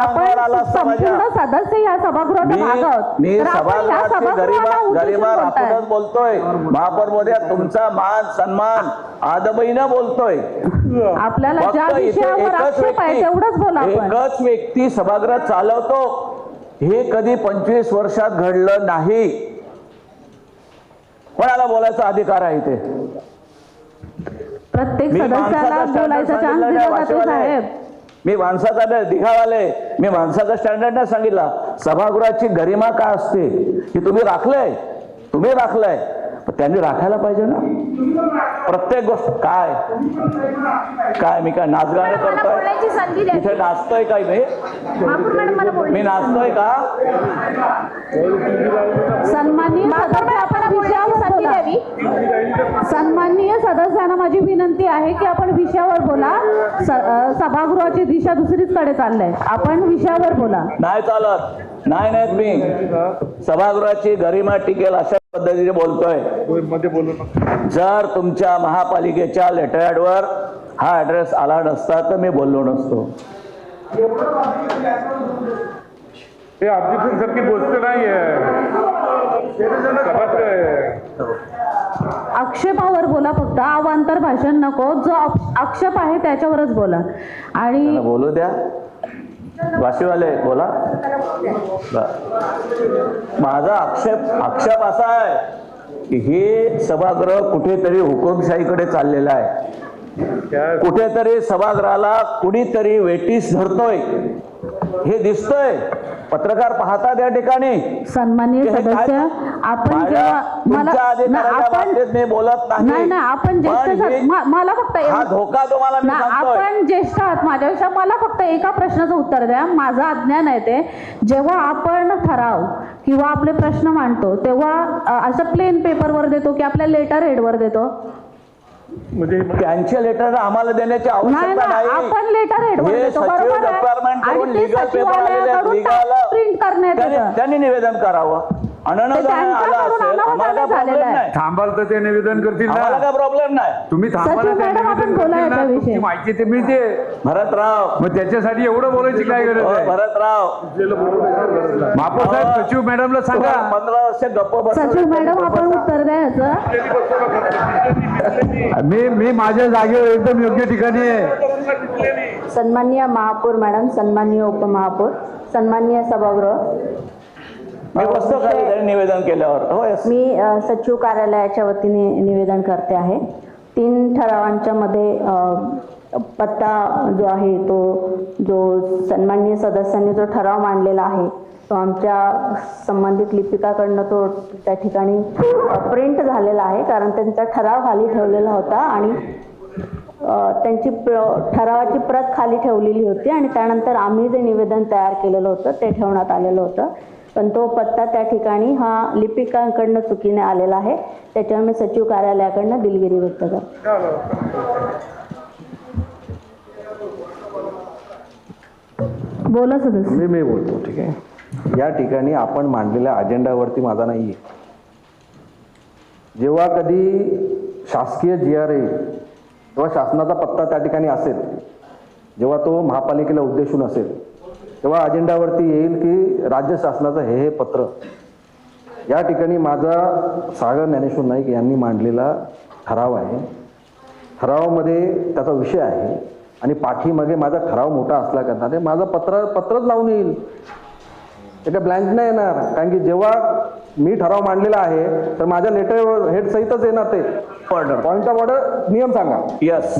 आपण संपूर्ण सदस्य या सभागृहाचा भाग आहोत, मी तर आपण या सभागृहाला गरिमा राखूनच बोलतोय. महापौर महोदया, तुमचा मान सन्मान आदबईनं बोलतोय. आपल्याला ज्या विषयावर आक्षेप आहे तेवढंच बोला. एकच व्यक्ती सभागृह चालवतो, हे कधी 25 वर्षात घडलं नाही. कोणाला बोलायचा अधिकार आहे ते? प्रत्येक मी सदस्याला माणसाचा standard बोलायचा चान्स सांगितला दिला नाही, जातो वाशीवाले. साहेब. मी माणसाचा नाही, दिघावाले. मी माणसाचा स्टँडर्ड नाही सांगितला. सभागृहाची गरिमा काय असते ही तुम्ही राखलंय, पण त्यांनी राखायला पाहिजे ना प्रत्येक गोष्ट. काय मी काय नाचगाणं करतोय इथे? नाचतोय काय मी नाचतोय का? सन्माननीय सदस्य, आपण विषयावर संधी द्यावी. सन्माननीय सदस्यांना माझी विनंती आहे की आपण विषयावर बोला. सभागृहाची दिशा दुसरीकडे चाललंय, आपण विषयावर बोला. नाही चालत, नाही मी सभागृहाची गरिमा टिकेल अशा पद्धतीने बोलतोय. जर तुमच्या महापालिकेच्या लेटरहॅडवर हा ऍड्रेस आला नसता तर मी बोललो नसतो. हे ऑब्जेक्शन सारखी गोष्ट नाहीये. आक्षेपावर बोला फक्त, अवांतर भाषण नको. जो आक्षेप आहे त्याच्यावरच बोला. आणि बोलू द्या, वाशीवाले बोला. माझा आक्षेप असा आहे की हे सभागृह कुठेतरी हुकुमशाहीकडे चाललेलं आहे. कुठेतरी सभागृहाला कुणीतरी वेटीस धरतोय हे दिसतोय. पत्रकार पाहतात या ठिकाणी. सन्माननीय सदस्य, आपण जेव्हा मी बोलत नाही, आपण ज्येष्ठ, मला फक्त हा धोका तुम्हाला मी सांगतोय. आपण ज्येष्ठ आहात माझ्यापेक्षा, मला फक्त एका प्रश्नाचं उत्तर द्या. माझं अज्ञान आहे ते, जेव्हा आपण ठराव किंवा आपले प्रश्न मांडतो तेव्हा असं प्लेन पेपरवर देतो की आपल्या लेटर हेडवर देतो? म्हणजे त्यांच्या लेटर आम्हाला देण्याची आवश्यकता नाही. आपण लेटर हेडवर देतो, बरोबर आहे. आणि ते सचिवालयाकडून प्रिंट करण्यात येतं. त्यांनी निवेदन करावं. आला असेल आम्हाला काय प्रॉब्लेम नाही. थांबाल तर ते निवेदन करतील ना, आम्हाला काय प्रॉब्लेम नाही. तुम्ही थांबाल सचिव मॅडम, आपण बोला याच्याविषयी. माहिती ते मिळते. भरतराव, मग त्याच्यासाठी एवढं बोलायची काय गरज आहे? भरतराव महापौर साहेब सचिव मॅडमला सांगा. 15 वर्ष गप्प बस. सचिव मॅडम, आपण उत्तर द्या याचं. मी माझ्या जागेवर एकदम योग्य ठिकाणी आहे. सन्माननीय महापौर मॅडम, सन्माननीय उपमहापौर, सन्माननीय सभागृह, मी बसतो खाली निवेदन केल्यावर. हो, मी सचिव कार्यालयाच्या वतीने निवेदन करते आहे. 3 ठरावांच्या मध्ये पत्ता जो आहे तो जो सन्माननीय सदस्यांनी जो ठराव मांडलेला आहे तो आमच्या संबंधित लिपिकाकडनं तो त्या ठिकाणी प्रिंट झालेला आहे. कारण त्यांचा ठराव खाली ठेवलेला होता आणि त्यांची ठरावाची प्रत खाली ठेवलेली होती आणि त्यानंतर आम्ही जे निवेदन तयार केलेलं होतं ते ठेवण्यात आलेलं होतं. पण तो पत्ता त्या ठिकाणी हा लिपिकांकडनं चुकीने आलेला आहे. त्याच्यावर मी सचिव कार्यालयाकडनं दिलगिरी व्यक्त करते. बोला सदस्य. मी बोलतो, ठीक आहे. या ठिकाणी आपण मांडलेल्या अजेंडावरती माझा नाही आहे. जेव्हा कधी शासकीय GR येईल तेव्हा शासनाचा पत्ता त्या ठिकाणी असेल, जेव्हा तो महापालिकेला उद्देशून असेल तेव्हा अजेंडावरती येईल की राज्य शासनाचं हे पत्र. या ठिकाणी माझा सागर ज्ञानेश्वर नाईक यांनी मांडलेला ठराव आहे. ठरावामध्ये त्याचा विषय आहे आणि पाठीमागे माझा ठराव मोठा असला करणार माझं पत्रच लावून येईल. ते काय ब्लँक नाही येणार. कारण की जेव्हा मी ठराव मांडलेला आहे तर माझ्या लेटर हेड सहितच येणार ते ऑर्डर, पॉइंट ऑफ ऑर्डर, नियम सांगा. यस,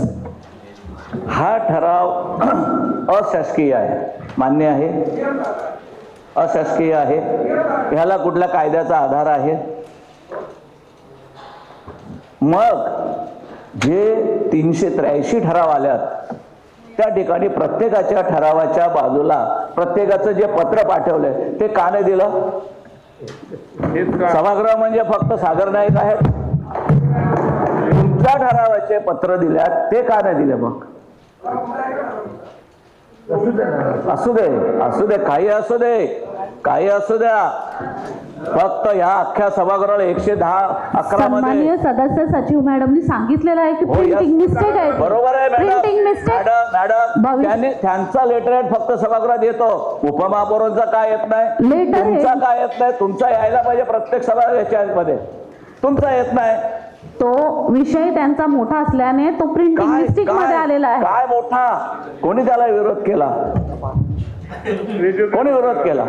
हा ठराव अशासकीय आहे, मान्य आहे, अशासकीय आहे. ह्याला कुठल्या कायद्याचा आधार आहे? मग जे 383 ठराव आल्यात त्या ठिकाणी प्रत्येकाच्या ठरावाच्या बाजूला प्रत्येकाचं जे पत्र पाठवलंय ते का नाही दिलं? सभागृह म्हणजे फक्त सागर नाईक आहेत. तुमच्या ठरावाचे पत्र दिल्यात ते का नाही दिले? मग असू दे, काही असू द्या. फक्त या अख्ख्या सभागृहाला 110-11 मध्ये सन्माननीय सदस्य सचिव मॅडमनी सांगितलेलं आहे की प्रिंटिंग मिस्टेक आहे. बरोबर आहे प्रिंटिंग मिस्टेक. मॅडम त्यांचा लेटर फक्त सभागृहात येतो. उपमहापौरांचा काय येत नाही, तुमचा काय येत नाही. तुमचा यायला पाहिजे प्रत्येक सभागृहामध्ये, तुमचा येत नाही. तो विषय त्यांचा मोठा असल्याने तो प्रिंटिंग मिस्टेक मध्ये आलेला आहे. काय मोठा? कोणी त्याला विरोध केला? कोणी विरोध केला?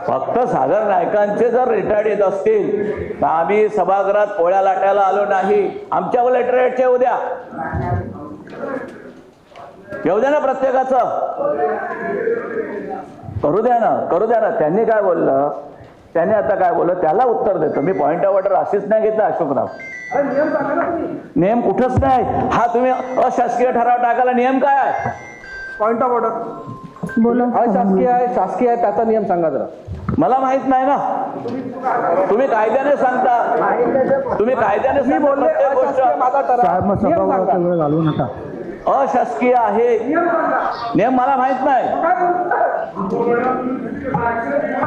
फक्त सागर नायकांचे जर रिटायर्ड येत असतील तर आम्ही सभागृहात पोळ्या लाटायला आलो नाही. आमच्या लेटरेटचे उद्या येऊ द्या ना, प्रत्येकाचं करू द्या ना. त्यांनी काय बोललं, त्यांनी आता काय बोललं त्याला उत्तर देतो मी. पॉइंट ऑफ ऑर्डर अशीच नाही घेतलं अशोकराव. नियम कुठंच नाही. हा तुम्ही अशासकीय ठराव टाकायला नियम काय आहे? पॉइंट ऑफ ऑर्डर बोला. अशासकीय आहे, शासकीय आहे, त्याचा नियम सांगा जरा. मला माहित नाही ना. तुम्ही कायद्याने सांगता, प्रत्येक गोष्ट घालू नका. अशासकीय आहे, नियम मला माहित नाही.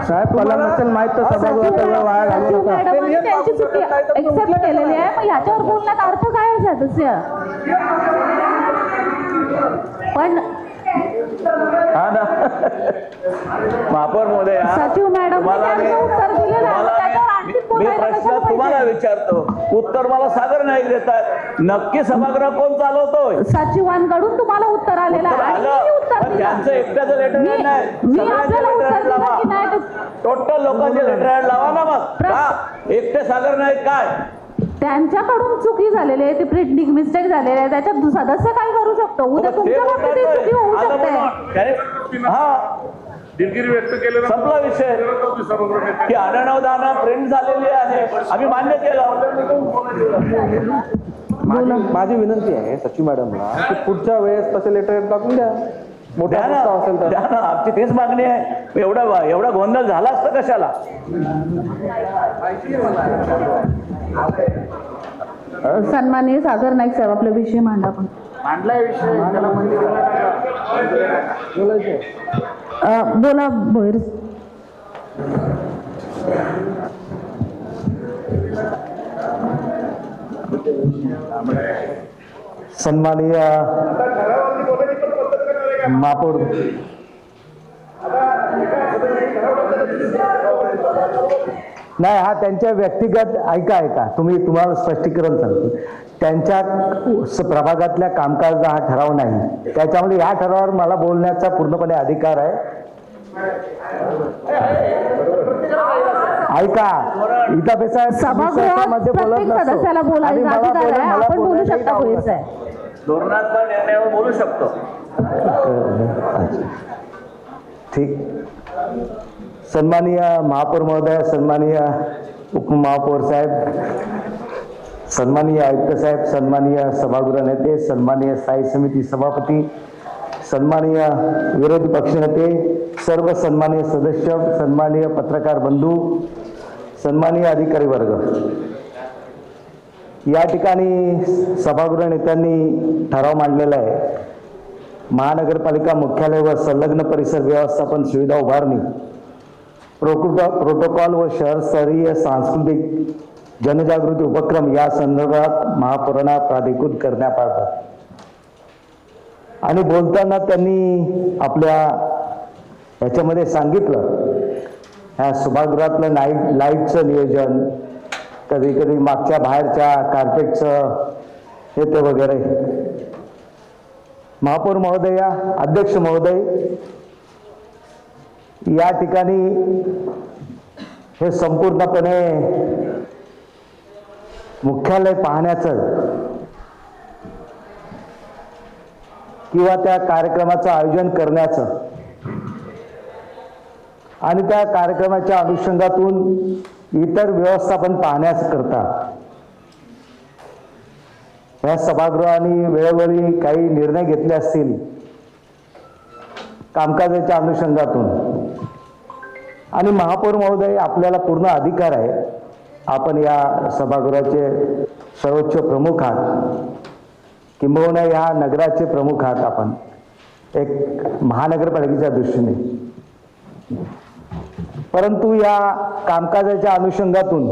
साहेब मला नसेल माहित तर सभागृहात वाया घालू नका. मॅडमांनी त्यांची चुकी एक्सेप्ट केलेली आहे, मग ह्याच्यावर बोलण्यात अर्थ काय आहे सदस्य? पण हा ना महापौर महोदय, सचिव मॅडम उत्तर दिलेलं आहे, त्याच्यावर आणखी मी बोलायला प्रश्न कशाला तुम्हाला पाहिजे? विचारतो, उत्तर मला सागर नाईक देतात. नक्की सभागृह कोण चालवतोय? सचिवांकडून तुम्हाला उत्तर आलेलं आहे आणि मी उत्तर दिलं. त्यांचं एकट्याचं लेटर मी नाही, आपल्याला उत्तर दिलं की नाही? टोटल लोकांचे लेटर लावा ना. मग का एकटे सागर नाईक काय? त्यांच्याकडून चुकी झालेली आहे, ती प्रिंटिंग मिस्टेक झालेली आहे, त्याच्यात सदस्य काय करू शकतो? उद्या तुमच्या बाबतीत ती चुकी होऊ शकते. हा दिलगिरी व्यक्त केलेला संपला विषय की अननवदाना प्रिंट झालेली आहे, आम्ही मान्य केलं. माझी विनंती आहे सचिव मॅडमला की पुढच्या वेळेस तसे लेटर टाकून द्या. मोठा द्या प्रस्ताव असेल ना, तर द्या ना. आमची तीच मागणी आहे. एवढा गोंधळ झाला असतं कशाला? सन्माननीय सागर नाईक साहेब, आपला विषय मांडा. पण बोला भोईर. सन्माननीय महापौर नाही, हा त्यांच्या व्यक्तिगत ऐका तुम्हाला स्पष्टीकरण सांगतो. त्यांच्या प्रभागातल्या कामकाजाचा हा ठराव नाही, त्याच्यामुळे या ठरावावर मला बोलण्याचा पूर्णपणे अधिकार आहे. ऐका, इथं सभागृहात प्रत्येक सदस्याला बोलायचा अधिकार आहे. आपण बोलू शकता भोईर साहेब. धोरणात्मक निर्णयावर बोलू शकतो. ठीक. सन्माननीय महापौर महोदय, सन्माननीय उपमहापौर साहेब, सन्माननीय आयुक्त साहेब, सन्माननीय सभागृह नेते, सन्माननीय स्थायी समिती सभापती, सन्माननीय विरोधी पक्षनेते, सर्व सन्माननीय सदस्य, सन्माननीय पत्रकार बंधू, सन्माननीय अधिकारी वर्ग, या ठिकाणी सभागृह नेत्यांनी ठराव मांडलेला आहे. महानगरपालिका मुख्यालय व संलग्न परिसर व्यवस्थापन सुविधा उभारणी, प्रोटोकॉल व शहरस्तरीय सांस्कृतिक जनजागृती उपक्रम या संदर्भात महापौरांना प्राधिकृत करण्याबाबत. आणि बोलताना त्यांनी आपल्या याच्यामध्ये सांगितलं, ह्या सभागृहातलं लाईटचं नियोजन, कधी कधी मागच्या बाहेरच्या कार्पेटचं हे ते वगैरे. महापौर महोदया, अध्यक्ष महोदय, या ठिकाणी हे संपूर्णपणे मुख्यालय पाहण्याचं किंवा त्या कार्यक्रमाचं आयोजन करण्याचं आणि त्या कार्यक्रमाच्या अनुषंगातून इतर व्यवस्थापन पाहण्याकरता या सभागृहाने वेळोवेळी काही निर्णय घेतले असतील कामकाजाच्या अनुषंगातून. आणि महापौर महोदय, आपल्याला पूर्ण अधिकार आहे, आपण या सभागृहाचे सर्वोच्च प्रमुख आहात, किंबहुना या नगराचे प्रमुख आहात आपण एक महानगरपालिकेच्या दृष्टीने. परंतु या कामकाजाच्या अनुषंगातून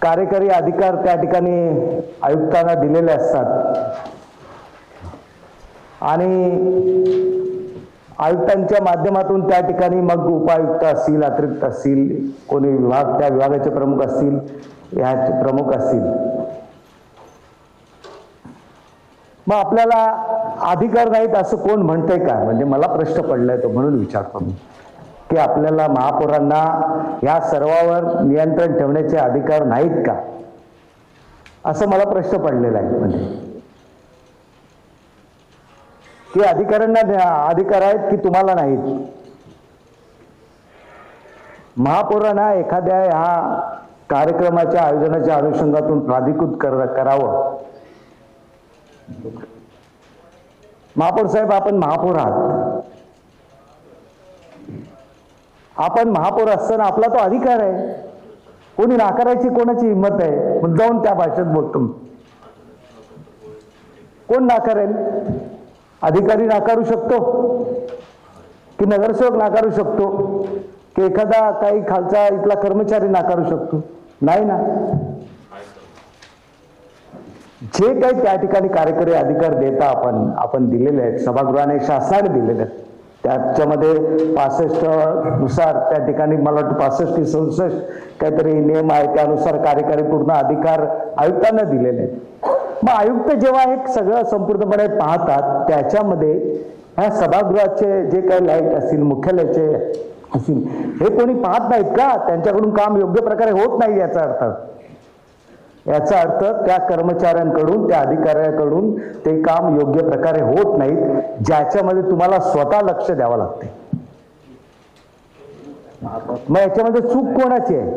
कार्यकारी अधिकार त्या ठिकाणी आयुक्तांना दिलेले असतात आणि आयुक्तांच्या माध्यमातून त्या ठिकाणी मग उपायुक्त असतील, अतिरिक्त असतील, कोणी विभाग त्या विभागाचे प्रमुख असतील, ह्याचे प्रमुख असतील. मग आपल्याला अधिकार नाहीत असं कोण म्हणतंय का? म्हणजे मला प्रश्न पडलाय तो, म्हणून विचारतो मी की आपल्याला महापौरांना या सर्वावर नियंत्रण ठेवण्याचे अधिकार नाहीत का, असं मला प्रश्न पडलेला आहे. म्हणजे की अधिकाऱ्यांना अधिकार आहेत की तुम्हाला नाहीत? महापौरांना एखाद्या ह्या कार्यक्रमाच्या आयोजनाच्या अनुषंगातून प्राधिकृत करावं. महापौर साहेब, आपण महापौर आहात. आपण महापौर असताना आपला तो अधिकार आहे. कोणी नाकारायची कोणाची हिंमत आहे? मुद्दाहून त्या भाषेत बोलतो. कोण नाकारेल? अधिकारी नाकारू शकतो की नगरसेवक नाकारू शकतो की एखादा काही खालचा इथला कर्मचारी नाकारू शकतो? नाही ना. जे काही त्या ठिकाणी कार्यकारी अधिकार देता आपण दिलेले आहेत, सभागृहाने शासनाने दिलेले आहेत. त्याच्यामध्ये 65 नुसार त्या ठिकाणी मला वाटतं 65 की 67 काहीतरी नियम आहे, त्यानुसार कार्यकारी पूर्ण अधिकार आयुक्तांना दिलेले आहेत. मग आयुक्त जेव्हा हे सगळं संपूर्णपणे पाहतात, त्याच्यामध्ये ह्या सभागृहाचे जे काही लाईट असतील, मुख्यालयाचे असतील, हे कोणी पाहत नाहीत का? त्यांच्याकडून काम योग्य प्रकारे होत नाही याचा अर्थ त्या कर्मचाऱ्यांकडून, त्या अधिकाऱ्याकडून ते काम योग्य प्रकारे होत नाहीत, ज्याच्यामध्ये तुम्हाला स्वतः लक्ष द्यावं लागते. मग याच्यामध्ये चूक कोणाची आहे?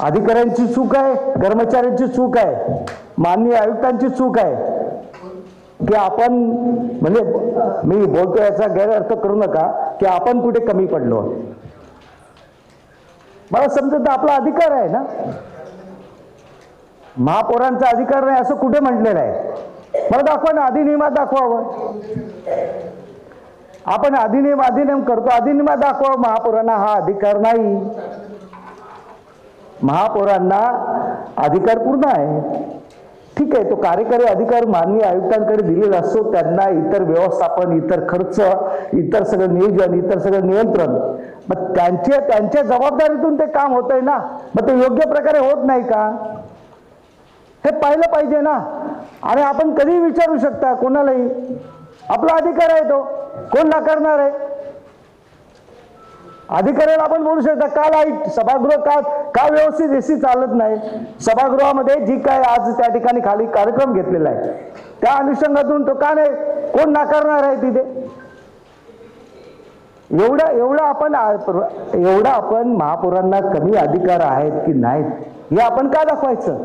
अधिकाऱ्यांची चूक आहे, कर्मचाऱ्यांची चूक आहे, माननीय आयुक्तांची चूक आहे की आपण, म्हणजे मी बोलतो याचा गैरअर्थ करू नका की आपण कुठे कमी पडलो. मला समजत आपला अधिकार आहे ना. महापौरांचा अधिकार नाही असं कुठे म्हटलेलं आहे? मला दाखवा ना, अधिनियमात दाखवावं. आपण अधिनियम करतो, अधिनियमात दाखवावं महापौरांना हा अधिकार नाही. महापौरांना अधिकार पूर्ण आहे, ठीक आहे. तो कार्यकारी अधिकार माननीय आयुक्तांकडे दिलेला असतो. त्यांना इतर व्यवस्थापन, इतर खर्च, इतर सगळं नियोजन, इतर सगळं नियंत्रण, मग त्यांच्या जबाबदारीतून ते काम होत आहे ना. मग ते योग्य प्रकारे होत नाही का, हे पाहिलं पाहिजे ना. आणि आपण कधीही विचारू शकता कोणालाही, आपला अधिकार आहे तो, कोण नाकारणार आहे? अधिकाऱ्याला आपण बोलू शकता का लाईट सभागृह का व्यवस्थित एसी चालत नाही? सभागृहामध्ये जी काय आज त्या ठिकाणी खाली कार्यक्रम घेतलेला आहे, त्या अनुषंगातून तो का नाही, कोण नाकारणार आहे तिथे? एवढं आपण महापौरांना कमी अधिकार आहेत की नाहीत हे आपण का दाखवायचं?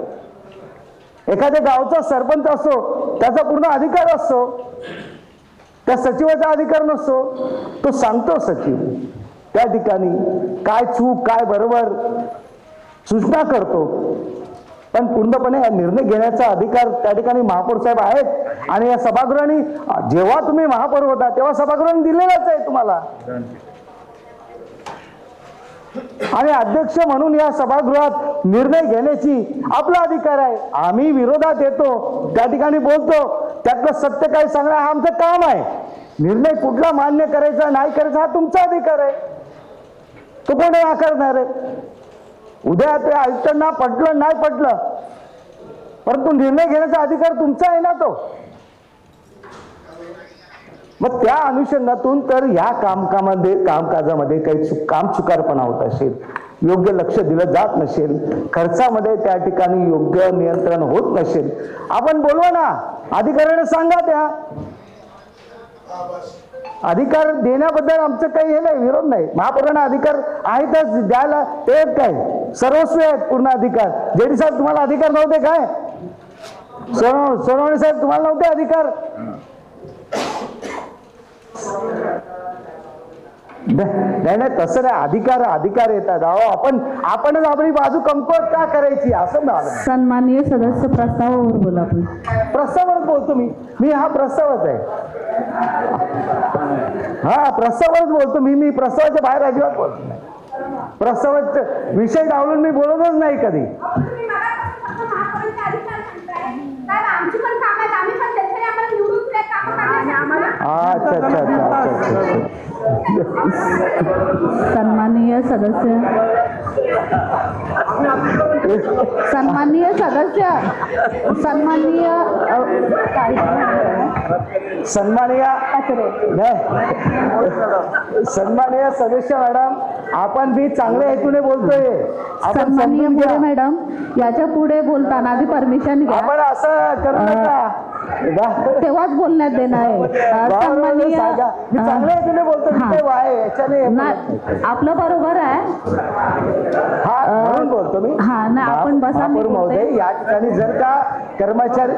एखाद्या गावचा सरपंच असतो, त्याचा पूर्ण अधिकार असतो, त्या सचिवाचा अधिकार नसतो. तो सांगतो सचिव त्या ठिकाणी काय चूक, काय बरोबर सूचना करतो, पण पूर्णपणे निर्णय घेण्याचा अधिकार त्या ठिकाणी महापौर साहेब आहेत. आणि या सभागृहाने, जेव्हा तुम्ही महापौर होता तेव्हा सभागृहाने दिलेलाच आहे तुम्हाला. आणि अध्यक्ष म्हणून या सभागृहात निर्णय घेण्याची आपला अधिकार आहे. आम्ही विरोधात येतो, त्या ठिकाणी बोलतो, त्यातलं सत्य काय सांगणं हा आमचं काम आहे. निर्णय कुठला मान्य करायचा नाही करायचा हा तुमचा अधिकार आहे, तो कोण नाकारणार आहे? उद्या ते आयुक्तांना पटलं नाही पटलं, परंतु निर्णय घेण्याचा अधिकार तुमचा आहे ना तो. मग त्या अनुषंगातून तर या कामकाजामध्ये काही कामचुकारपणा होत असेल, योग्य लक्ष दिलं जात नसेल, खर्चामध्ये त्या ठिकाणी योग्य नियंत्रण होत नसेल, आपण बोलवा ना, अधिकाऱ्याने सांगा. त्या अधिकार देण्याबद्दल आमचं काही हे नाही, विरोध नाही. महापौरांना अधिकार आहेतच द्यायला, ते काय सर्वस्वी आहेत पूर्ण अधिकार. जेडी साहेब तुम्हाला अधिकार नव्हते काय? सोनवणे साहेब तुम्हाला नव्हते अधिकार? नाही तसं नाही, अधिकार येतात. आपणच आपली बाजू कमकुवत का करायची असं मला. सन्माननीय सदस्य प्रस्तावावर बोला. प्रस्तावावरच बोलतो मी हा प्रस्तावच आहे. हा प्रस्तावच बोलतो मी प्रस्तावाच्या बाहेर अजिबात बोलतो नाही. प्रस्तावाचा विषय डावलून मी बोलतच नाही कधी. सन्माननीय सदस्य सन्माननीय सदस्य, सन्माननीय सन्माननीय सदस्य मॅडम, आपण बी चांगल्या हेतूने बोलतोय. सन्माननीय मोरे मॅडम, याच्या पुढे बोलताना आधी परमिशन घ्या. आपण असं करू नका. तेव्हाच बोलण्यात देणार आहे. सन्माननीय चांगल्या हेतूने बोलतो. आपलं बरोबर आहे. म्हणून बोलतो मी. हा ना, आपण बसा. महोदय, या ठिकाणी जर का कर्मचारी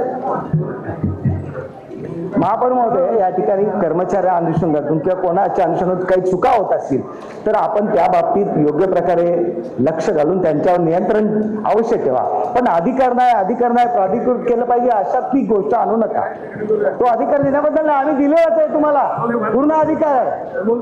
महापौर महोदय, या ठिकाणी कर्मचारी अनुषंगातून किंवा कोणाच्या अनुषंगातून काही चुका होत असतील तर आपण त्या बाबतीत योग्य प्रकारे लक्ष घालून त्यांच्यावर नियंत्रण अवश्य ठेवा. पण अधिकार नाही प्राधिकृत केलं पाहिजे अशा ती गोष्ट आणू नका. तो अधिकार देण्याबद्दल आम्ही दिलेलाच आहे, तुम्हाला पूर्ण अधिकार आहे.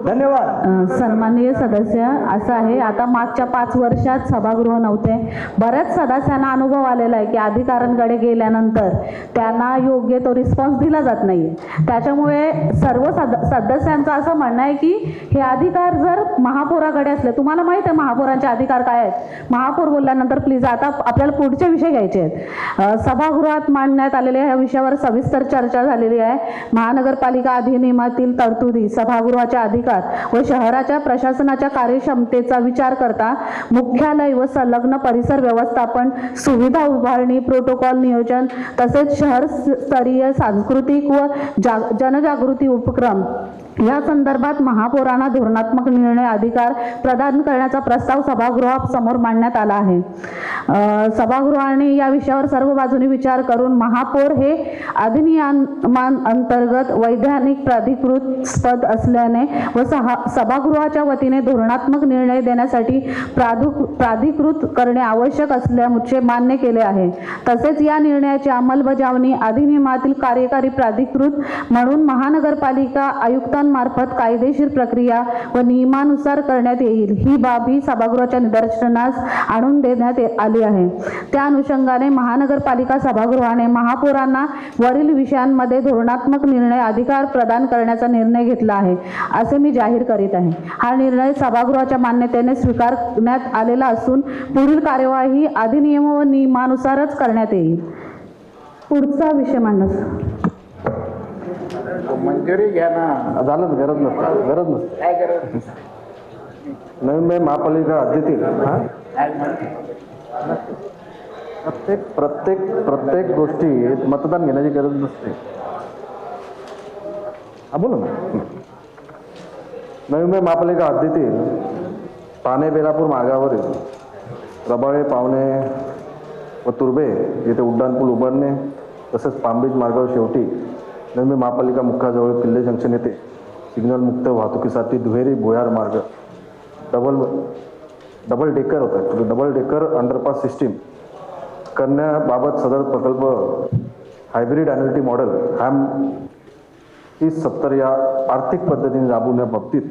धन्यवाद. सन्माननीय सदस्य, असं आहे, आता मागच्या 5 वर्षात सभागृह नव्हते. बऱ्याच सदस्यांना अनुभव आलेला आहे की अधिकाऱ्यांकडे गेल्यानंतर त्यांना योग्य तो रिस्पॉन्स दिला जात नाही. त्याच्यामुळे सर्व सदस्यांचं असं म्हणणं आहे की हे अधिकार जर महापौराकडे असले, तुम्हाला माहित आहे महापौरांचे अधिकार काय आहेत. महापौर बोलल्यानंतर प्लीज आता आपल्याला पुढचे विषय घ्यायचे आहेत. सभागृहात मांडण्यात आलेल्या या विषयावर सविस्तर चर्चा झालेली आहे. महानगरपालिका अधिनियमातील तरतुदी, सभागृहाचे अधिकार व शहराच्या प्रशासनाच्या कार्यक्षमतेचा विचार करता मुख्यालय व संलग्न परिसर व्यवस्थापन, सुविधा उभारणी, प्रोटोकॉल नियोजन तसेच शहर स्तरीय सांस्कृतिक व जनजागृती उपक्रम या संदर्भात महापौरांना धोरणात्मक निर्णय अधिकार प्रदान करण्याचा प्रस्ताव सभागृहासमोर मांडण्यात आला आहे. सभागृहाने या विषयावर सर्व बाजूनी विचार करून महापौर हे अधिनियमांतर्गत वैधानिक प्राधिकृत पद असल्याने व सभागृहाच्या वतीने धोरणात्मक निर्णय देण्यासाठी प्राधिकृत करणे आवश्यक असल्याचे मान्य केले आहे. तसेच या निर्णयाची अंमलबजावणी अधिनियमातील कार्यकारी प्राधिकृत म्हणून महानगरपालिका आयुक्तांमार्फत कायदेशीर प्रक्रिया व नियमानुसार करण्यात येईल. ही बाब ही सभागृहाच्या निदर्शनास आणून देण्यात आली आहे. त्या अनुषंगाने महानगरपालिका सभागृहाने महापौरांना वरील विषयांमध्ये धोरणात्मक निर्णय अधिकार प्रदान करण्याचा निर्णय घेतला आहे असे मी जाहीर करीत आहे. हा निर्णय सभागृहाच्या मान्यतेने स्वीकारण्यात आलेला असून पुढील कार्यवाही अधिनियम व नियमानुसारच करण्यात येईल. पुढचा विषय मांडण्यास मंजुरी घ्या ना. झालं, गरज नसते. काय गरज नवी महापालिका हद्दीतील प्रत्येक गोष्टीत मतदान घेण्याची गरज नसते. बोला ना. नवी महापालिका हद्दीतील पाने बेलापूर मार्गावरील रबाळे, पावणे व तुर्बे येथे उड्डाणपूल उभारणे तसेच पामबीच मार्गावर शेवटी नवी महापालिका मुख्याजवळ किल्ले जंक्शन येथे सिग्नल मुक्त वाहतुकीसाठी दुहेरी भुयार मार्ग डबल डेकर होत आहे. डबल डेकर अंडरपास सिस्टीम करण्याबाबत सदर प्रकल्प हायब्रिड ॲन्युटी मॉडेल HAM 3070 या आर्थिक पद्धतीने राबवण्याबाबतीत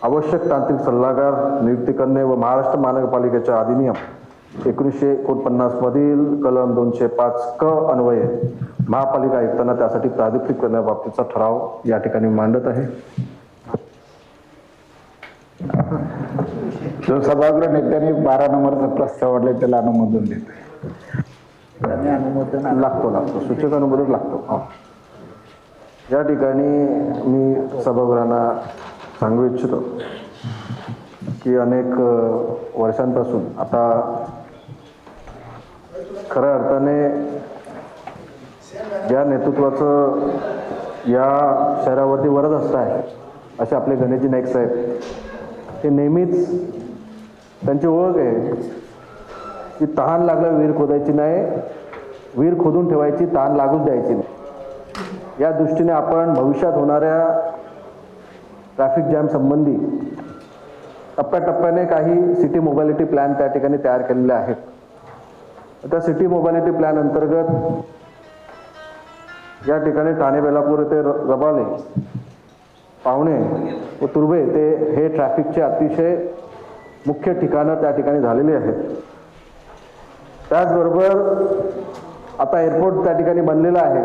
आवश्यक तांत्रिक सल्लागार नियुक्ती करणे व महाराष्ट्र महानगरपालिकेच्या अधिनियम 1949 मधील कलम 205 क अन्वये महापालिका आयुक्तांना त्यासाठी प्राधिकृत करण्याबाबतीचा ठराव या ठिकाणी मांडत आहे. जो सभागृह नेत्यांनी 12 नंबरचा प्रस्ताव वाढला त्याला अनुमोदन देते. अनुमोदन लागतो सूचक अनुमोदन लागतो. या ठिकाणी मी सभागृहांना सांगू इच्छितो की अनेक वर्षांपासून आता खऱ्या अर्थाने ज्या नेतृत्वाचं या शहरावरती वरद असतं आहे असे आपले गणेशजी नाईक साहेब, हे नेहमीच त्यांची ओळख आहे की तहान लागल्यावर विहीर खोदायची नाही, विहीर खोदून ठेवायची, तहान लागूच द्यायची नाही. या दृष्टीने आपण भविष्यात होणाऱ्या ट्रॅफिक जॅम संबंधी टप्प्याटप्प्याने काही सिटी मोबॅलिटी प्लॅन त्या ठिकाणी तयार केलेले आहेत. त्या सिटी मोबॅलिटी प्लॅन अंतर्गत या ठिकाणी ठाणे बेलापूर ते रबाळे, पावणे व तुर्बे ते हे ट्रॅफिकचे अतिशय मुख्य ठिकाणं त्या ठिकाणी झालेली आहेत. त्याचबरोबर आता एअरपोर्ट त्या ठिकाणी बनलेलं आहे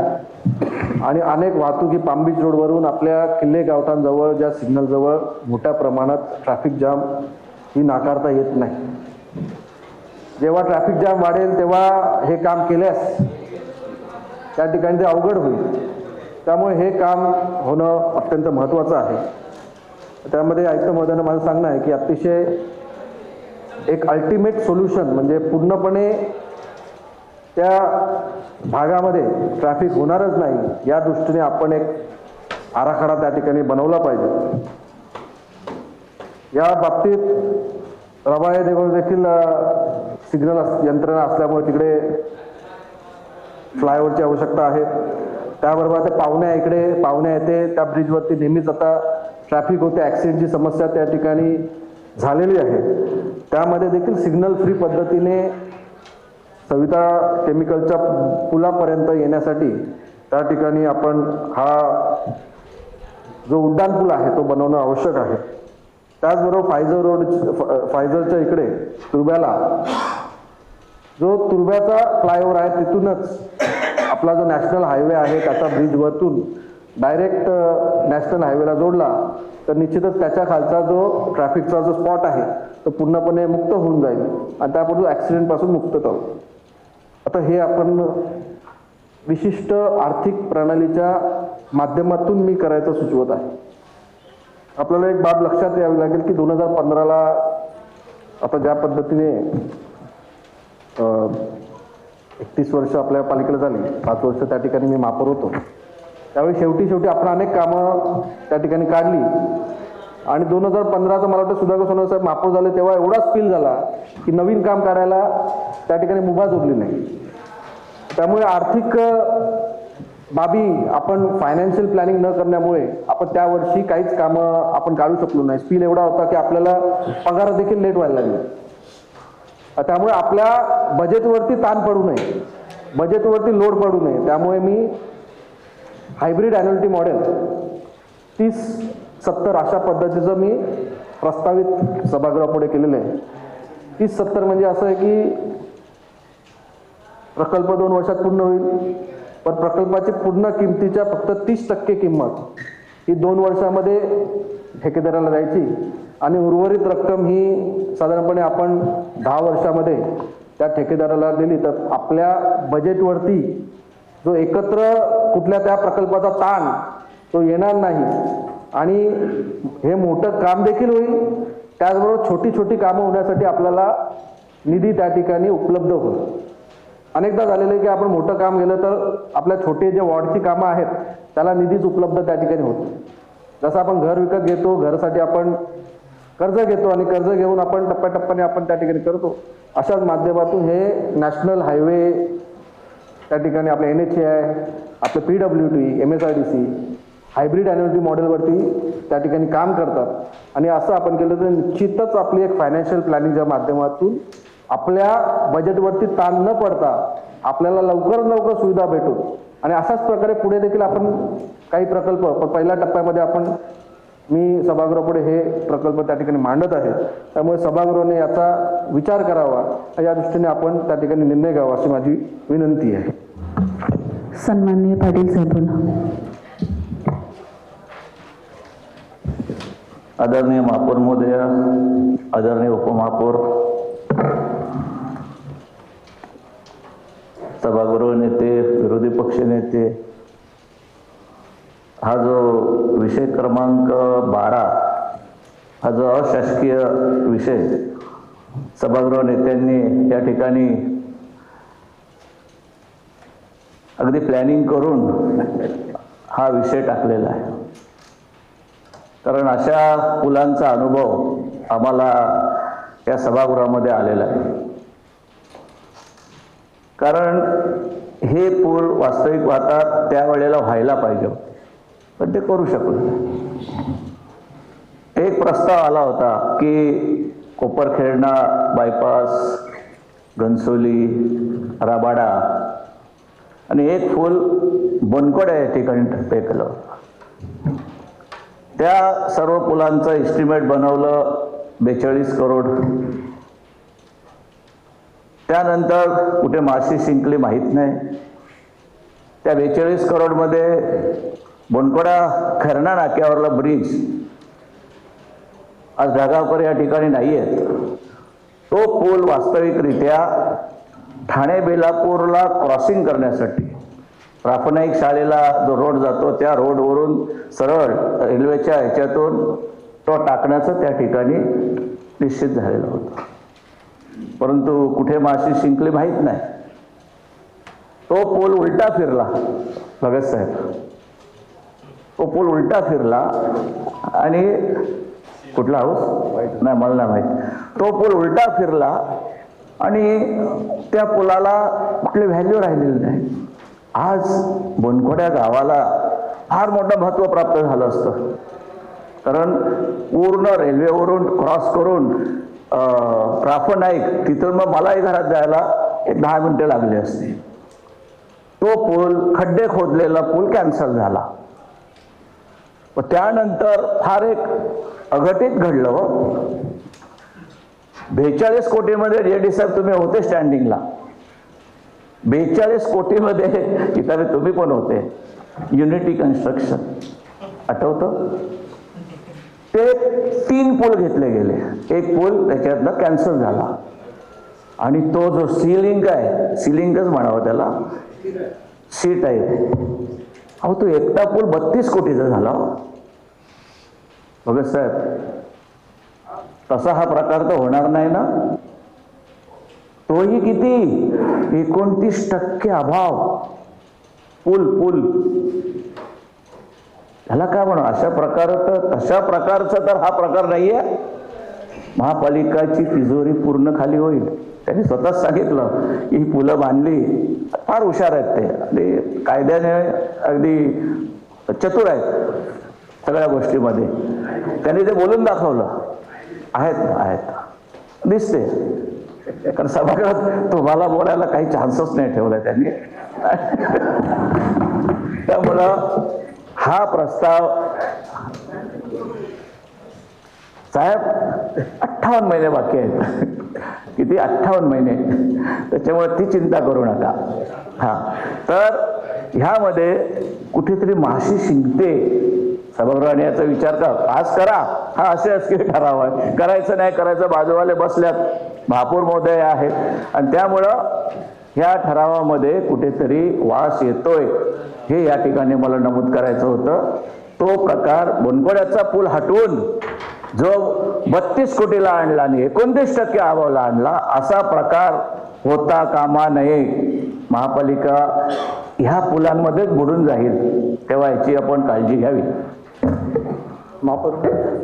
आणि अनेक वाहतूक ही पामबीच रोडवरून आपल्या किल्ले गावठाणजवळ ज्या सिग्नलजवळ मोठ्या प्रमाणात ट्रॅफिक जाम ही नाकारता येत नाही. जेव्हा ट्रॅफिक जॅम वाढेल तेव्हा हे काम केल्यास त्या ठिकाणी ते अवघड होईल. त्यामुळे हे काम होणं अत्यंत महत्त्वाचं आहे. त्यामध्ये आयुक्त महोदयांना माझं सांगणं आहे की अतिशय एक अल्टिमेट सोल्युशन म्हणजे पूर्णपणे त्या भागामध्ये ट्रॅफिक होणारच नाही या दृष्टीने आपण एक आराखडा त्या ठिकाणी बनवला पाहिजे. या बाबतीत रबाळे देखील सिग्नल यंत्रणा असल्यामुळे तिकडे फ्लायओव्हरची आवश्यकता आहे. त्याबरोबर ते पाहुण्या येते त्या ब्रिजवरती नेहमीच आता ट्रॅफिक होते, ॲक्सिडेंटची समस्या त्या ठिकाणी झालेली आहे. त्यामध्ये देखील सिग्नल फ्री पद्धतीने सविता केमिकलच्या पुलापर्यंत येण्यासाठी त्या ठिकाणी आपण हा जो उड्डाण पूल आहे तो बनवणं आवश्यक आहे. त्याचबरोबर फायझरच्या इकडे तुर्ब्याला जो तुर्ब्याचा फ्लायओव्हर आहे तिथूनच आपला जो नॅशनल हायवे आहे त्याचा ब्रिजवरतून डायरेक्ट नॅशनल हायवेला जोडला तर निश्चितच त्याच्या खालचा जो ट्रॅफिकचा जो स्पॉट आहे तो पूर्णपणे मुक्त होऊन जाईल आणि त्यापासून ॲक्सिडेंटपासून मुक्तता होईल. आता हे आपण विशिष्ट आर्थिक प्रणालीच्या माध्यमातून मी करायचं सुचवत आहे. आपल्याला एक बाब लक्षात यावी लागेल की 2015ला आता ज्या पद्धतीने 31 वर्ष आपल्या पालिकेला झाली, 5 वर्ष त्या ठिकाणी मी महापौर होतो, त्यावेळी शेवटी आपण अनेक कामं त्या ठिकाणी काढली आणि 2015चं मला वाटतं सुधाकर सोनवणे साहेब महापौर झाले तेव्हा एवढा स्पील झाला की नवीन काम करायला त्या ठिकाणी मुभा जोडली नाही. त्यामुळे आर्थिक बाबी आपण फायनान्शियल प्लॅनिंग न करण्यामुळे आपण त्या वर्षी काहीच कामं आपण काढू शकलो नाही. स्पील एवढा होता की आपल्याला पगार देखील लेट व्हायला लागले. त्यामुळे आपल्या बजेटवरती ताण पडू नये, बजेटवरती लोड पडू नये. त्यामुळे मी हायब्रिड ॲन्युअलिटी मॉडेल 30-70 अशा पद्धतीचं मी प्रस्तावित सभागृहापुढे केलेलं आहे. 30-70 म्हणजे असं आहे की प्रकल्प 2 वर्षात पूर्ण होईल, पण प्रकल्पाची पूर्ण किमतीच्या फक्त 30% किंमत ही 2 वर्षामध्ये ठेकेदाराला द्यायची आणि उर्वरित रक्कम ही साधारणपणे आपण 10 वर्षामध्ये त्या ठेकेदाराला दिली तर आपल्या बजेटवरती जो एकत्र कुठल्या त्या प्रकल्पाचा ताण तो येणार नाही आणि हे मोठं काम देखील होईल. त्याचबरोबर छोटी छोटी कामं होण्यासाठी आपल्याला निधी त्या ठिकाणी उपलब्ध होईल. अनेकदा झालेलं आहे की आपण मोठं काम केलं तर आपल्या छोटे जे वॉर्डची कामं आहेत त्याला निधीच उपलब्ध त्या ठिकाणी होतो. जसं आपण घर विकत घेतो, घरासाठी आपण कर्ज घेतो आणि कर्ज घेऊन आपण टप्प्याटप्प्याने आपण त्या ठिकाणी करतो. अशाच माध्यमातून हे नॅशनल हायवे त्या ठिकाणी आपले NHAI, आपले PWD, MSRDC हायब्रिड ॲन्युअलिटी मॉडेलवरती त्या ठिकाणी काम करतात आणि असं आपण केलं तर निश्चितच आपली एक फायनान्शियल प्लॅनिंगच्या माध्यमातून आपल्या बजेटवरती ताण न पडता आपल्याला लवकरात लवकर सुविधा भेटू आणि अशाच प्रकारे पुढे देखील आपण काही प्रकल्प पहिल्या टप्प्यामध्ये मी सभागृहापुढे हे प्रकल्प त्या ठिकाणी मांडत आहे. त्यामुळे सभागृहाने याचा विचार करावा, या दृष्टीने आपण त्या ठिकाणी निर्णय घ्यावा अशी माझी विनंती आहे. सन्माननीय पाटील साहेब. आदरणीय महापौर महोदय, आदरणीय उपमहापौर, सभागृह नेते, विरोधी पक्ष नेते, हा जो विषय क्रमांक 12 हा जो अशासकीय विषय सभागृह नेत्यांनी या ठिकाणी अगदी प्लॅनिंग करून हा विषय टाकलेला आहे. कारण अशा पुलांचा अनुभव आम्हाला या सभागृहामध्ये आलेला आहे. कारण हे पूल वास्तविक वाहतात त्यावेळेला व्हायला पाहिजे पण ते करू शकलो नाही. एक प्रस्ताव आला होता की कोपरखेरणा बायपास, घनसोली, राबाडा आणि एक पूल बनकोड्या या ठिकाणी फेकलं. त्या सर्व पुलांचं एस्टिमेट बनवलं 42 करोड. त्यानंतर कुठे माशी शिंकली माहीत नाही. त्या 42 करोडमध्ये बनकोडा खरणा नाक्यावरला ब्रिज आज ढगावकर या ठिकाणी नाही आहेत. तो पूल वास्तविकरित्या ठाणे बेलापूरला क्रॉसिंग करण्यासाठी प्रापनाईक शाळेला जो रोड जातो त्या रोडवरून सरळ रेल्वेच्या ह्याच्यातून तो टाकण्याचं त्या ठिकाणी निश्चित झालेलं होतं. परंतु कुठे माशी शिंकली माहीत नाही. तो पूल उलटा फिरला भगत साहेब, तो पूल उलटा फिरला आणि कुठला हाऊस नाही मला नाही माहीत. तो पूल उलटा फिरला आणि त्या पुलाला कुठली व्हॅल्यू राहिलेली नाही. आज बोनखोड्या गावाला फार मोठं महत्त्व प्राप्त झालं असतं, कारण पूर्ण रेल्वेवरून क्रॉस करून प्रापनाईक तिथून मग मलाही घरात जायला एक 10 मिनिटं लागली असते. तो पूल खड्डे खोदलेला पूल कॅन्सल झाला. व त्यानंतर फार एक अघटित घडलं. 42 कोटीमध्ये जेडी साहेब तुम्ही होते स्टँडिंगला. 42 कोटीमध्ये इथे तुम्ही पण होते. युनिटी कन्स्ट्रक्शन आठवतं? ते 3 पूल घेतले गेले. एक पूल त्याच्यातनं कॅन्सल झाला आणि तो जो सीलिंग आहे, सीलिंगच म्हणावं त्याला, सीट आहे, अहो तो एकटा पूल 32 कोटीचा झाला. भगत साहेब, तसा हा प्रकार तर होणार नाही ना. तोही किती 29% अभाव. पूल ह्याला काय म्हणू? तशा प्रकारचा तर हा प्रकार नाहीये. महापालिकाची तिजोरी पूर्ण खाली होईल. त्यांनी स्वतःच सांगितलं की ही पुलं बांधली, फार हुशार आहेत ते आणि कायद्याने अगदी चतुर आहेत सगळ्या गोष्टीमध्ये. त्यांनी ते बोलून दाखवलं. आहेत दिसते, कारण सभागृहात तुम्हाला बोलायला काही चान्सच नाही ठेवलाय त्यांनी. त्यामुळं हा प्रस्ताव साहेब 58 महिने बाकी आहेत. किती? 58 महिने. त्याच्यामुळे ती चिंता करू नका. तर ह्यामध्ये कुठेतरी माशी शिंकते. सभागृहाने याचा विचार पास करा. हा असे ठराव आहे. करायचं नाही करायचं बाजूवाले बसल्यात. महापौर महोदय आहेत आणि त्यामुळं ह्या ठरावामध्ये कुठेतरी वास येतोय हे या ठिकाणी मला नमूद करायचं होतं. तो प्रकार बोनखोड्याचा पूल हटवून जो 32 कोटीला आणला आणि 29% अभावला आणला, असा प्रकार होता कामा नये. महापालिका ह्या पुलांमध्येच बुडून जाईल, तेव्हा याची आपण काळजी घ्यावी. महापौर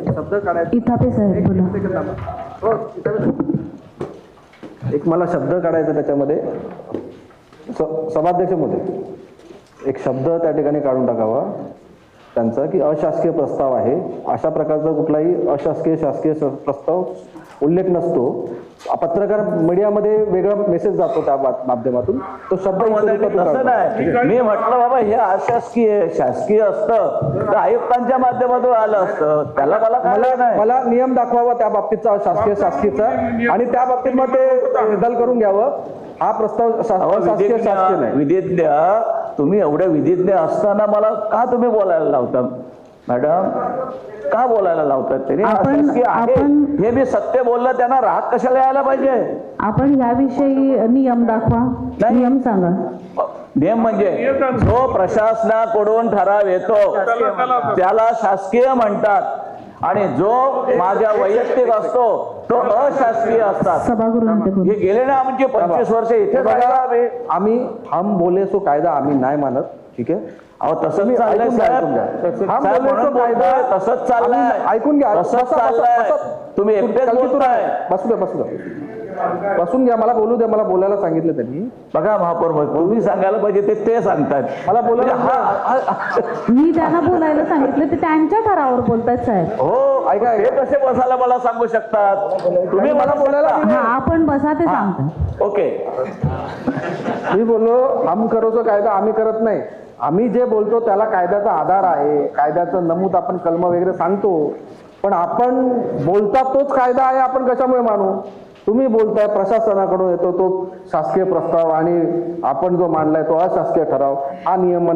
शब्द काढायचा. इथापे साहेब बोला. एक मला शब्द काढायचा त्याच्यामध्ये. सभाध्यक्ष महोदय, एक शब्द त्या ठिकाणी काढून टाकावा त्यांचा, की अशासकीय प्रस्ताव आहे. अशा प्रकारचा कुठलाही अशासकीय शासकीय प्रस्ताव उल्लेख नसतो. पत्रकार मीडियामध्ये वेगळा मेसेज जातो त्या माध्यमातून. तो शब्द तसं नाही. मी म्हटलं बाबा हे अशासकीय शासकीय असतं तर आयुक्तांच्या माध्यमातून आलं असतं. त्याला मला नियम दाखवावा त्या बाबतीतचा शासकीय शासकीयचा आणि त्या बाबतीत मग ते बदल करून घ्यावं. हा प्रस्ताव शासकीय शासकीय नाही. विधिज्ञ तुम्ही एवढे विधिज्ञ असताना मला का तुम्ही बोलायला लावता मॅडम? का बोलायला लावतात त्यांनी? हे मी सत्य बोललं, त्यांना राग कशाला यायला पाहिजे? आपण याविषयी नियम दाखवा. नियम सांगा. नियम म्हणजे जो प्रशासनाकडून ठराव येतो त्याला शासकीय म्हणतात आणि जो माझ्या वैयक्तिक असतो तो अशासकीय असतात. सभागृहांचे हे गेले ना आमचे 25 वर्ष इथे. आम्ही हम बोले सो कायदा आम्ही नाही मानत. ठीक आहे. अहो तसंच चाललंय तसंच चाललंय. ऐकून घ्या. तसंच चाललंय. तुम्ही एकटेच बोलताय. बसून घ्या. मला बोलू द्या. मला बोलायला सांगितलं त्यांनी. बघा महापौर, तुम्ही सांगायला पाहिजे ते सांगतात. मला बोलायला मी त्यांना बोलायला सांगितलं, ते त्यांच्या ठरावावर बोलतात साहेब. हो ऐका, हे कसे बसायला मला सांगू शकतात? तुम्ही मला बोलायला. आपण बसा ते सांगतो. ओके. मी बोललो हम करोचा कायदा आम्ही करत नाही. आम्ही जे बोलतो त्याला कायद्याचा आधार आहे. कायद्याचं नमूद आपण कलम वगैरे सांगतो, पण आपण बोलता तोच कायदा आहे आपण कशामुळे मानू? तुम्ही बोलताय प्रशासनाकडून येतो तो शासकीय प्रस्ताव आणि आपण जो मांडलाय तो अशासकीय ठराव. हा नियम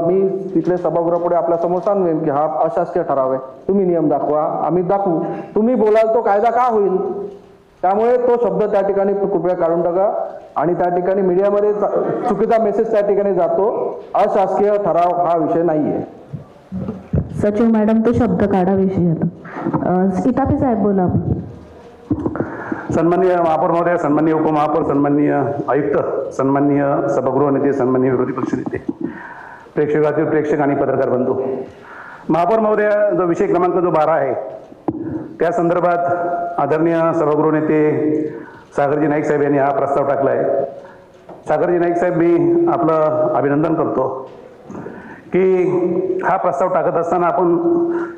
मी तिथले सभागृहापुढे आपल्या समोर सांगेन की हा अशासकीय ठराव आहे. तुम्ही नियम दाखवा, आम्ही दाखवू. तुम्ही बोलाल तो कायदा का होईल? त्यामुळे तो शब्द त्या ठिकाणी कृपया काढून टाका आणि त्या ठिकाणी मीडियामध्ये चुकीचा मेसेज त्या ठिकाणी जातो. अशासकीय ठराव हा विषय नाहीये. सचिव मॅडम तो शब्द काढा विषयात. इतापे साहेब बोला. सन्माननीय महापौर महोदय, सन्माननीय उपमहापौर, सन्माननीय आयुक्त, सन्माननीय सभागृह नेते, सन्माननीय विरोधी पक्ष नेते, प्रेक्षकातील प्रेक्षक आणि पत्रकार बंधू. महापौर महोदय, जो विषय क्रमांक जो 12 आहे त्या संदर्भात आदरणीय सभागृह नेते सागरजी नाईक साहेब यांनी हा प्रस्ताव टाकला आहे. सागरजी नाईक साहेब, मी आपलं अभिनंदन करतो की हा प्रस्ताव टाकत असताना आपण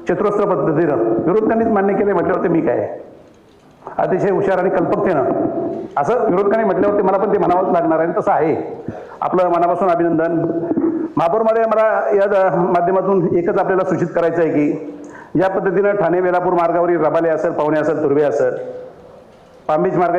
चतुरस्र पद्धतीनं विरोधकांनीच मान्य केले म्हटल्यावरती मी काय अतिशय हुशार आणि कल्पकतेनं असं विरोधकांनी म्हटल्यावरती मला पण ते म्हणावंच लागणार आहे. तसं आहे. आपलं मनापासून अभिनंदन. महापौरमध्ये मला या माध्यमातून एकच आपल्याला सूचित करायचं आहे की ज्या पद्धतीनं ठाणे वेलापूर मार्गावरील रबाले असेल, पाहुणे असेल, तुर्भे असेल, पाम बीच मार्ग